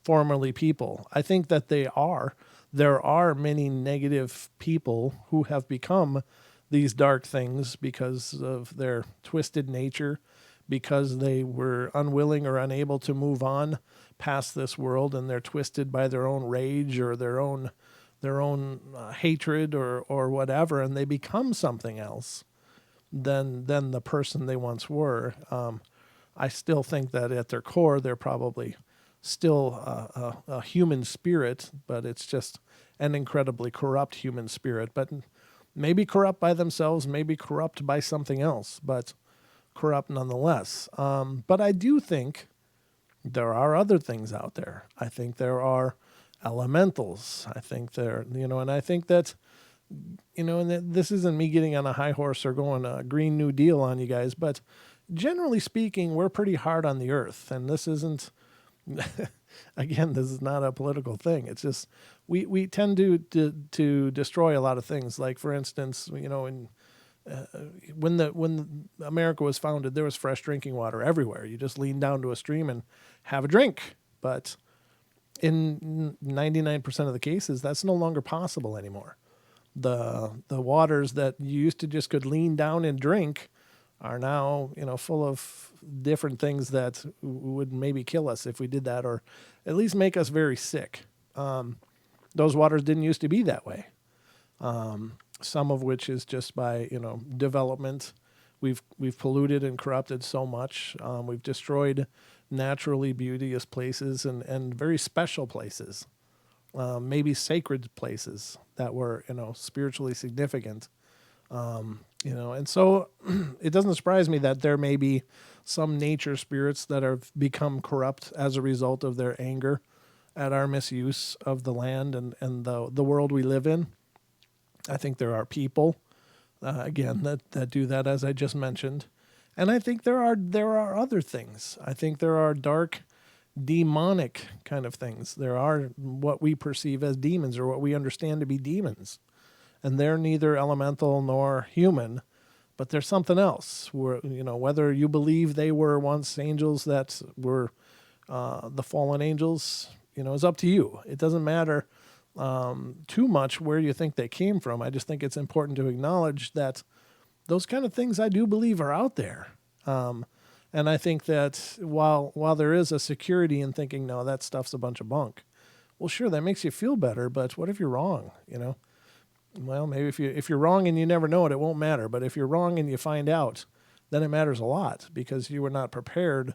formerly people. I think that there are many negative people who have become these dark things because of their twisted nature, because they were unwilling or unable to move on past this world, and they're twisted by their own rage or their own hatred or whatever, and they become something else than the person they once were. I still think that at their core they're probably still a human spirit, but it's just an incredibly corrupt human spirit. But maybe corrupt by themselves, maybe corrupt by something else, but corrupt nonetheless. But I do think there are other things out there. I think there are elementals. I think and I think that, and this isn't me getting on a high horse or going a Green New Deal on you guys, but generally speaking, we're pretty hard on the earth. And this isn't, again, this is not a political thing. It's just, we tend to destroy a lot of things. Like, for instance, when America was founded, there was fresh drinking water everywhere. You just lean down to a stream and have a drink. But in 99% of the cases, that's no longer possible anymore. The waters that you used to just could lean down and drink are now, full of different things that would maybe kill us if we did that, or at least make us very sick. Those waters didn't used to be that way. Some of which is just by, development. We've polluted and corrupted so much. We've destroyed naturally beauteous places and very special places, maybe sacred places that were, spiritually significant. And so it doesn't surprise me that there may be some nature spirits that have become corrupt as a result of their anger at our misuse of the land and the world we live in. I think there are people, again, that do that, as I just mentioned. And I think there are other things. I think there are dark, demonic kind of things. There are what we perceive as demons, or what we understand to be demons. And they're neither elemental nor human, but there's something else. Whether you believe they were once angels that were the fallen angels, is up to you. It doesn't matter too much where you think they came from. I just think it's important to acknowledge that those kind of things I do believe are out there. And I think that while there is a security in thinking, no, that stuff's a bunch of bunk. Well, sure, that makes you feel better, but what if you're wrong, Well, maybe if you're wrong and you never know it, it won't matter. But if you're wrong and you find out, then it matters a lot, because you were not prepared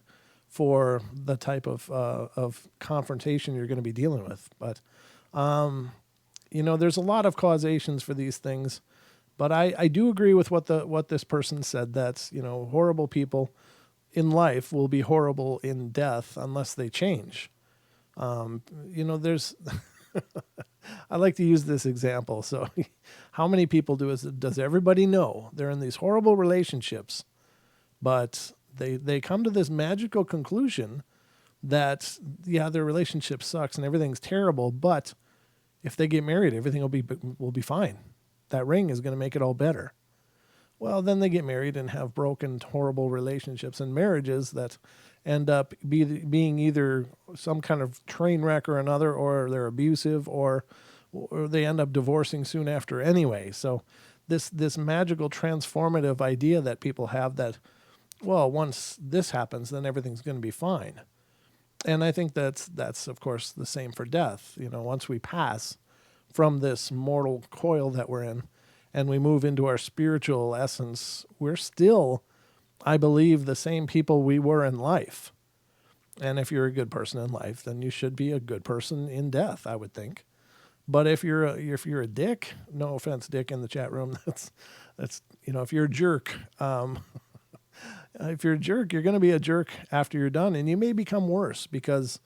for the type of confrontation you're going to be dealing with. But there's a lot of causations for these things, but I do agree with what this person said, that, horrible people in life will be horrible in death unless they change. There's, I like to use this example. So how many people does everybody know they're in these horrible relationships, but They come to this magical conclusion that, yeah, their relationship sucks and everything's terrible, but if they get married, everything will be fine. That ring is going to make it all better. Well, then they get married and have broken, horrible relationships and marriages that end up being either some kind of train wreck or another, or they're abusive, or they end up divorcing soon after anyway. So this magical transformative idea that people have that, well, once this happens, then everything's going to be fine. And I think that's of course the same for death. Once we pass from this mortal coil that we're in and we move into our spiritual essence, we're still, I believe, the same people we were in life. And if you're a good person in life, then you should be a good person in death, I would think. But if you're a dick, no offense, Dick, in the chat room, that's if you're a jerk, if you're a jerk, you're going to be a jerk after you're done, and you may become worse because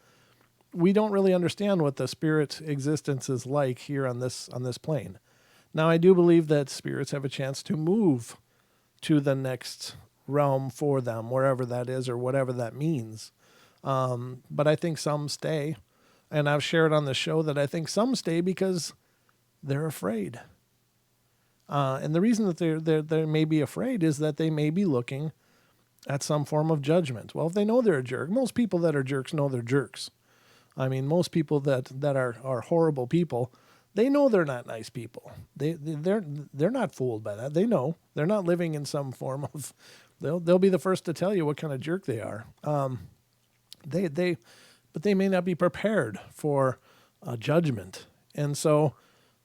we don't really understand what the spirit existence is like here on this plane. Now, I do believe that spirits have a chance to move to the next realm for them, wherever that is or whatever that means. But I think some stay, and I've shared on the show that I think some stay because they're afraid. And the reason that they may be afraid is that they may be looking at some form of judgment. Well, if they know they're a jerk, most people that are jerks know they're jerks. I mean, most people that are horrible people, they know they're not nice people. They're not fooled by that. They know they're not living in some form of. They'll be the first to tell you what kind of jerk they are. But they may not be prepared for judgment, and so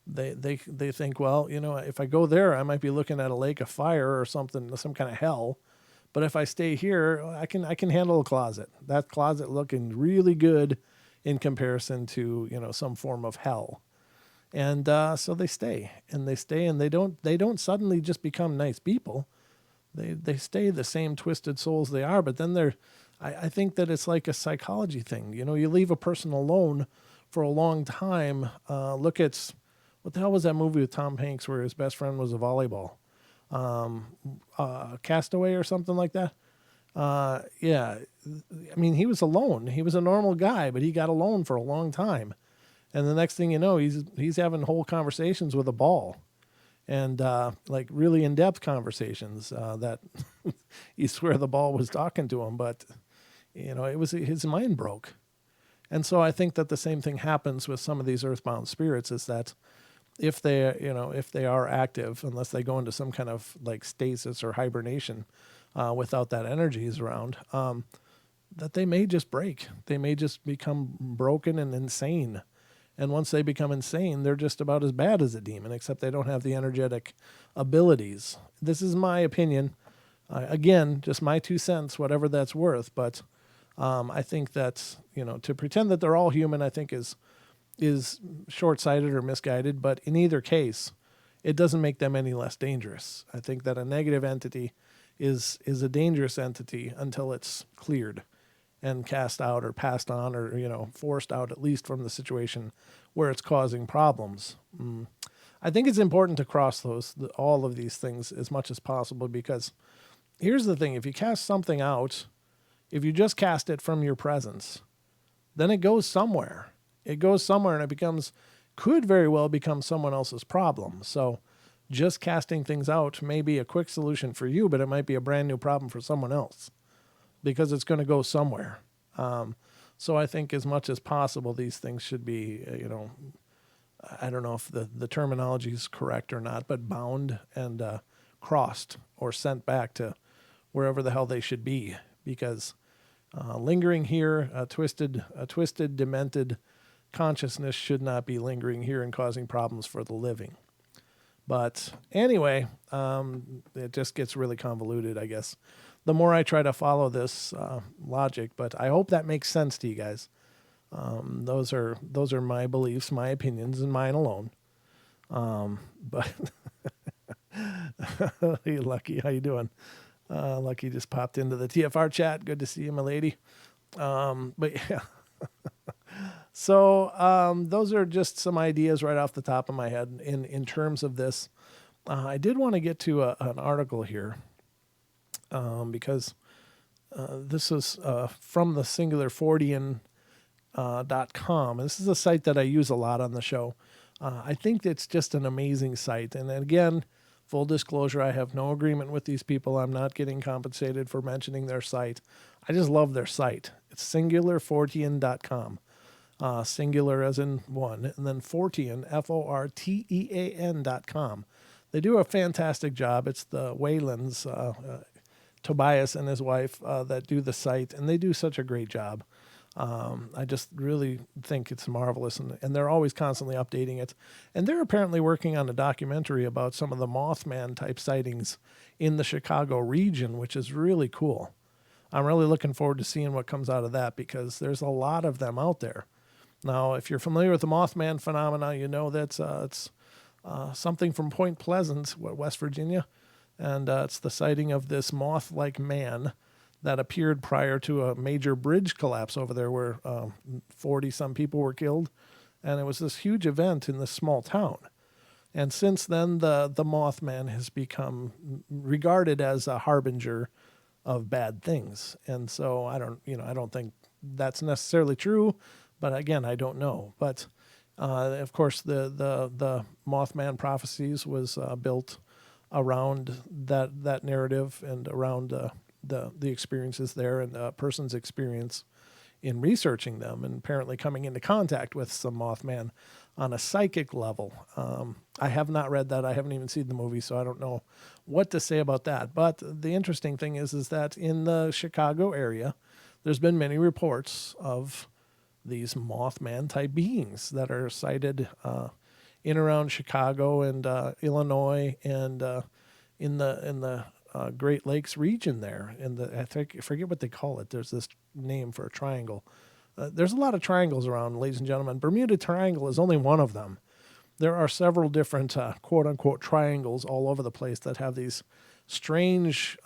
they think, well, if I go there, I might be looking at a lake of fire or something, some kind of hell. But if I stay here, I can handle a closet. That closet looking really good in comparison to some form of hell. And so they stay, and they don't suddenly just become nice people. They stay the same twisted souls they are, but then I think that it's like a psychology thing. You leave a person alone for a long time. Look at, what the hell was that movie with Tom Hanks where his best friend was a volleyball? Castaway or something like that. Yeah. I mean, he was alone. He was a normal guy, but he got alone for a long time. And the next thing you know, he's having whole conversations with a ball, and like really in-depth conversations that you swear the ball was talking to him, but it was, his mind broke. And so I think that the same thing happens with some of these earthbound spirits, is that if they are active, unless they go into some kind of like stasis or hibernation without that energy is around, that they may just break. They may just become broken and insane. And once they become insane, they're just about as bad as a demon, except they don't have the energetic abilities. This is my opinion. Again, just my 2 cents, whatever that's worth. But I think that, to pretend that they're all human, I think is short-sighted or misguided. But in either case, it doesn't make them any less dangerous. I think that a negative entity is a dangerous entity until it's cleared and cast out or passed on, or forced out, at least from the situation where it's causing problems. I think it's important to cross all of these things as much as possible, because here's the thing: if you cast something out, if you just cast it from your presence, then it goes somewhere. It goes somewhere, and it could very well become someone else's problem. So just casting things out may be a quick solution for you, but it might be a brand new problem for someone else, because it's going to go somewhere. So I think as much as possible, these things should be, I don't know if the terminology is correct or not, but bound and crossed or sent back to wherever the hell they should be, because lingering here, a twisted, demented consciousness should not be lingering here and causing problems for the living. But anyway, it just gets really convoluted, I guess, the more I try to follow this logic. But I hope that makes sense to you guys. Those are my beliefs, my opinions, and mine alone. But hey, Lucky, how you doing? Lucky just popped into the TFR chat. Good to see you, my lady. But yeah. So those are just some ideas right off the top of my head in terms of this. I did want to get to an article here because this is from the singularfortean.com. This is a site that I use a lot on the show. I think it's just an amazing site. And again, full disclosure, I have no agreement with these people. I'm not getting compensated for mentioning their site. I just love their site. It's singularfortean.com. Singular as in one, and then Fortean, Fortean.com. They do a fantastic job. It's the Waylands, Tobias and his wife, that do the site, and they do such a great job. I just really think it's marvelous, and they're always constantly updating it. And they're apparently working on a documentary about some of the Mothman-type sightings in the Chicago region, which is really cool. I'm really looking forward to seeing what comes out of that, because there's a lot of them out there. Now, if you're familiar with the Mothman phenomena, you know that's it's something from Point Pleasant, West Virginia, and it's the sighting of this moth-like man that appeared prior to a major bridge collapse over there where 40-some people were killed, and it was this huge event in this small town. And since then, the Mothman has become regarded as a harbinger of bad things. And so I don't think that's necessarily true. But again, I don't know. But of course, the Mothman prophecies was built around that narrative and around the experiences there and a person's experience in researching them and apparently coming into contact with some Mothman on a psychic level. I have not read that. I haven't even seen the movie, so I don't know what to say about that. But the interesting thing is that in the Chicago area, there's been many reports of these Mothman-type beings that are sighted in around Chicago and Illinois and in the Great Lakes region there. I forget what they call it. There's this name for a triangle. There's a lot of triangles around, ladies and gentlemen. Bermuda Triangle is only one of them. There are several different quote-unquote triangles all over the place that have these strange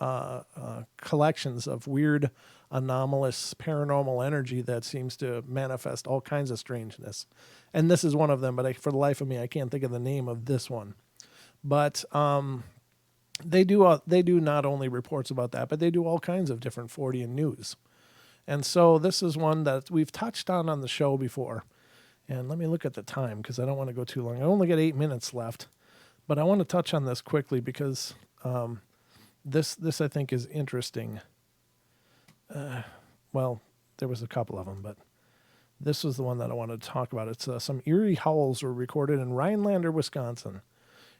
collections of weird, anomalous paranormal energy that seems to manifest all kinds of strangeness. And this is one of them, but for the life of me, I can't think of the name of this one. But they do not only reports about that, but they do all kinds of different Fortean news. And so this is one that we've touched on the show before. And let me look at the time because I don't want to go too long. I only got 8 minutes left, but I want to touch on this quickly because this I think is interesting. Well, there was a couple of them, but this was the one that I wanted to talk about. It's some eerie howls were recorded in Rhinelander, Wisconsin.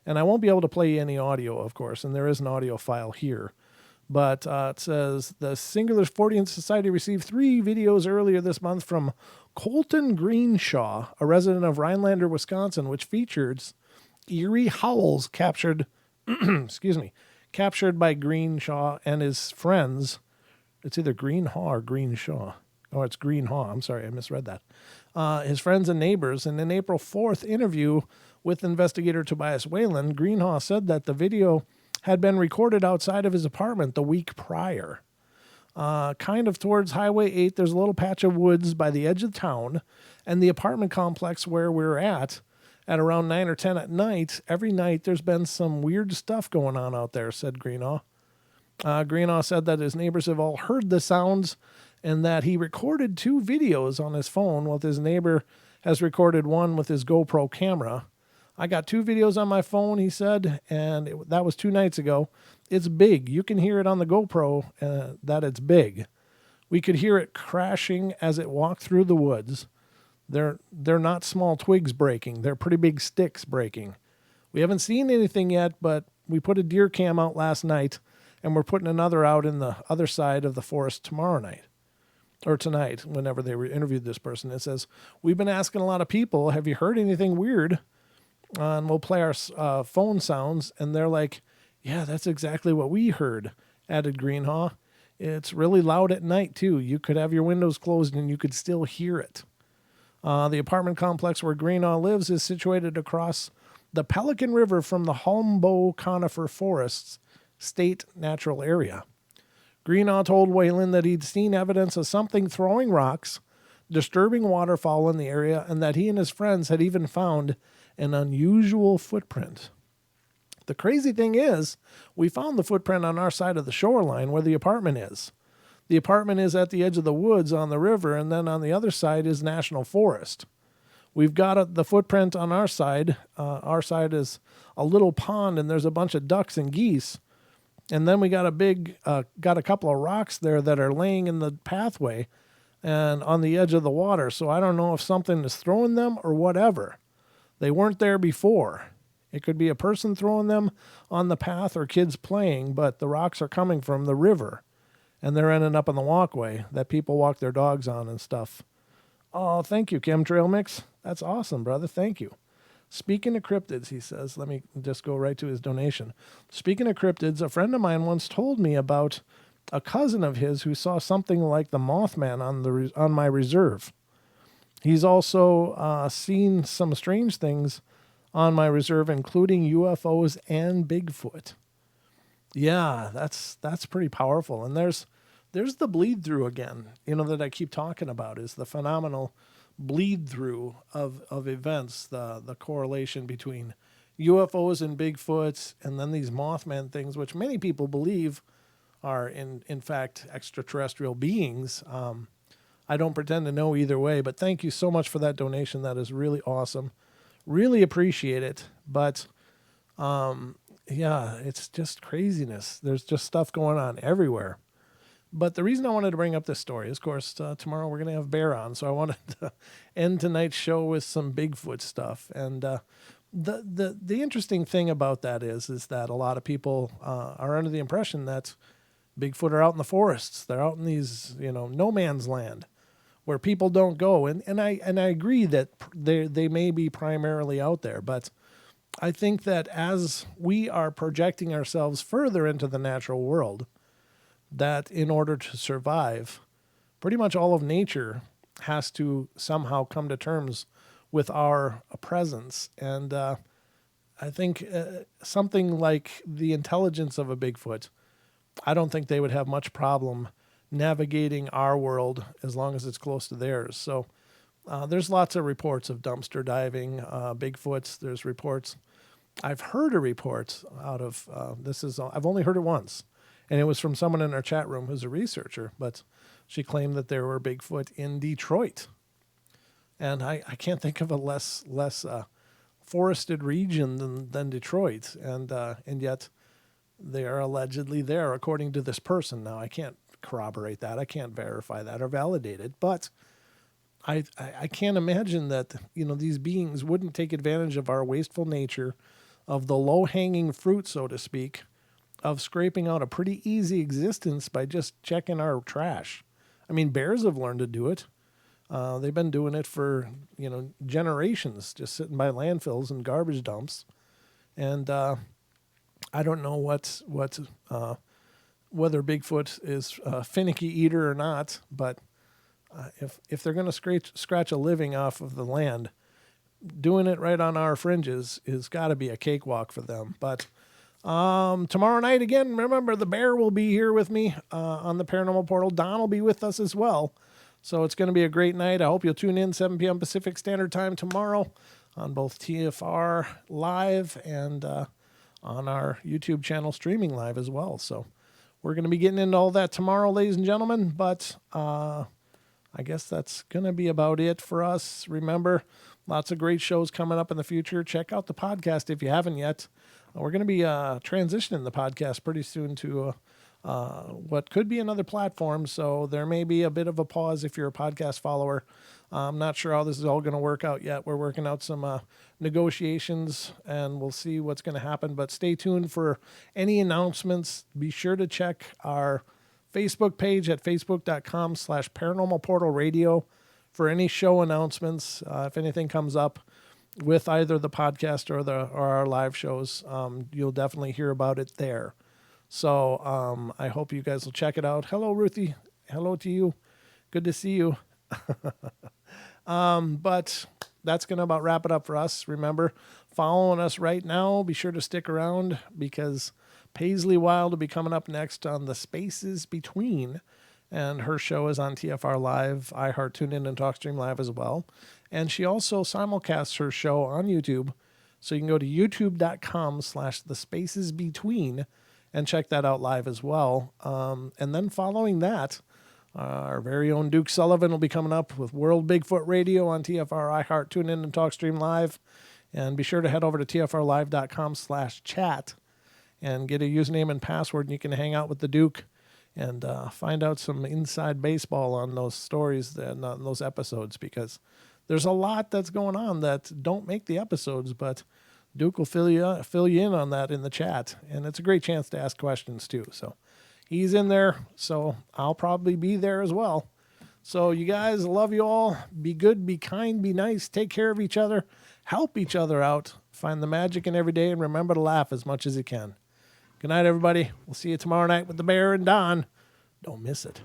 And I won't be able to play any audio, of course, and there is an audio file here. But it says, the Singular Fortean Society received 3 videos earlier this month from Colton Greenshaw, a resident of Rhinelander, Wisconsin, which features eerie howls captured captured by Greenshaw and his friends. It's either Greenhaw or Greenshaw. Oh, it's Greenhaw. I'm sorry, I misread that. His friends and neighbors. In an April 4th interview with investigator Tobias Wayland, Greenhaw said that the video had been recorded outside of his apartment the week prior. Kind of towards Highway 8, there's a little patch of woods by the edge of town, and the apartment complex where we're at around 9 or 10 at night, every night there's been some weird stuff going on out there, said Greenhaw. Greenhaw said that his neighbors have all heard the sounds and that he recorded 2 videos on his phone while his neighbor has recorded one with his GoPro camera. I got 2 videos on my phone, he said, and that was 2 nights ago. It's big. You can hear it on the GoPro that it's big. We could hear it crashing as it walked through the woods. They're not small twigs breaking. They're pretty big sticks breaking. We haven't seen anything yet, but we put a deer cam out last night, and we're putting another out in the other side of the forest tomorrow night. Or tonight, whenever they interviewed this person. It says, we've been asking a lot of people, have you heard anything weird? And we'll play our phone sounds, and they're like, yeah, that's exactly what we heard, added Greenhaw. It's really loud at night, too. You could have your windows closed, and you could still hear it. The apartment complex where Greenhaw lives is situated across the Pelican River from the Holmboe Conifer Forests State Natural Area. Greenhaw told Wayland that he'd seen evidence of something throwing rocks, disturbing waterfowl in the area, and that he and his friends had even found an unusual footprint. The crazy thing is, we found the footprint on our side of the shoreline where the apartment is. The apartment is at the edge of the woods on the river, and then on the other side is national forest. We've got the footprint on our side. Our side is a little pond, and there's a bunch of ducks and geese. And then we got a couple of rocks there that are laying in the pathway and on the edge of the water. So I don't know if something is throwing them or whatever. They weren't there before. It could be a person throwing them on the path or kids playing, but the rocks are coming from the river, and they're ending up on the walkway that people walk their dogs on and stuff. Oh, thank you, Chemtrail Mix. That's awesome, brother. Thank you. Speaking of cryptids, he says, let me just go right to his donation. Speaking of cryptids, a friend of mine once told me about a cousin of his who saw something like the Mothman on my reserve. He's also seen some strange things on my reserve, including UFOs and Bigfoot. Yeah, that's pretty powerful. And there's the bleed through again, that I keep talking about, is the phenomenal bleed through of events, the correlation between UFOs and Bigfoots, and then these Mothman things, which many people believe are in fact extraterrestrial beings. I don't pretend to know either way, but thank you so much for that donation. That is really awesome. Really appreciate it. But yeah, it's just craziness. There's just stuff going on everywhere. But the reason I wanted to bring up this story is, of course, tomorrow we're going to have Bear on. So I wanted to end tonight's show with some Bigfoot stuff. And the interesting thing about that is that a lot of people are under the impression that Bigfoot are out in the forests. They're out in these, no man's land where people don't go. And I agree that they may be primarily out there. But I think that as we are projecting ourselves further into the natural world, that in order to survive, pretty much all of nature has to somehow come to terms with our presence. And I think something like the intelligence of a Bigfoot, I don't think they would have much problem navigating our world as long as it's close to theirs. So there's lots of reports of dumpster diving, Bigfoots. There's reports. I've heard a report out of, I've only heard it once. And it was from someone in our chat room who's a researcher, but she claimed that there were Bigfoot in Detroit. And I can't think of a less forested region than Detroit. And yet they are allegedly there, according to this person. Now, I can't corroborate that. I can't verify that or validate it. But I can't imagine that, these beings wouldn't take advantage of our wasteful nature, of the low-hanging fruit, so to speak, of scraping out a pretty easy existence by just checking our trash. I mean, bears have learned to do it. They've been doing it for, generations, just sitting by landfills and garbage dumps. And I don't know whether Bigfoot is a finicky eater or not, but if they're going to scratch a living off of the land, doing it right on our fringes is got to be a cakewalk for them. But tomorrow night, again, remember, the Bear will be here with me on the Paranormal Portal. Don will be with us as well. So it's going to be a great night. I hope you'll tune in 7 p.m. Pacific Standard Time tomorrow on both TFR Live and on our YouTube channel streaming live as well. So we're going to be getting into all that tomorrow, ladies and gentlemen. But I guess that's going to be about it for us. Remember, lots of great shows coming up in the future. Check out the podcast if you haven't yet. We're going to be transitioning the podcast pretty soon to what could be another platform. So there may be a bit of a pause if you're a podcast follower. I'm not sure how this is all going to work out yet. We're working out some negotiations, and we'll see what's going to happen. But stay tuned for any announcements. Be sure to check our Facebook page at facebook.com/Paranormal Portal Radio for any show announcements. If anything comes up with either the podcast or our live shows, you'll definitely hear about it there. So I hope you guys will check it out. Hello, Ruthie. Hello to you. Good to see you. But that's going to about wrap it up for us. Remember, following us right now, be sure to stick around because Paisley Wild will be coming up next on The Spaces Between. And her show is on TFR Live, iHeart, TuneIn, and TalkStream Live as well. And she also simulcasts her show on YouTube. So you can go to youtube.com/thespacesbetween and check that out live as well. And then following that, Our very own Duke Sullivan will be coming up with World Bigfoot Radio on TFR iHeart. Tune in and TalkStream Live. And be sure to head over to tfrlive.com/chat and get a username and password, and you can hang out with the Duke and find out some inside baseball on those stories and on those episodes, because there's a lot that's going on that don't make the episodes, but Duke will fill you in on that in the chat, and it's a great chance to ask questions too. So he's in there, so I'll probably be there as well. So you guys, love you all. Be good, be kind, be nice, take care of each other, help each other out, find the magic in every day, and remember to laugh as much as you can. Good night, everybody. We'll see you tomorrow night with the Bear and Don. Don't miss it.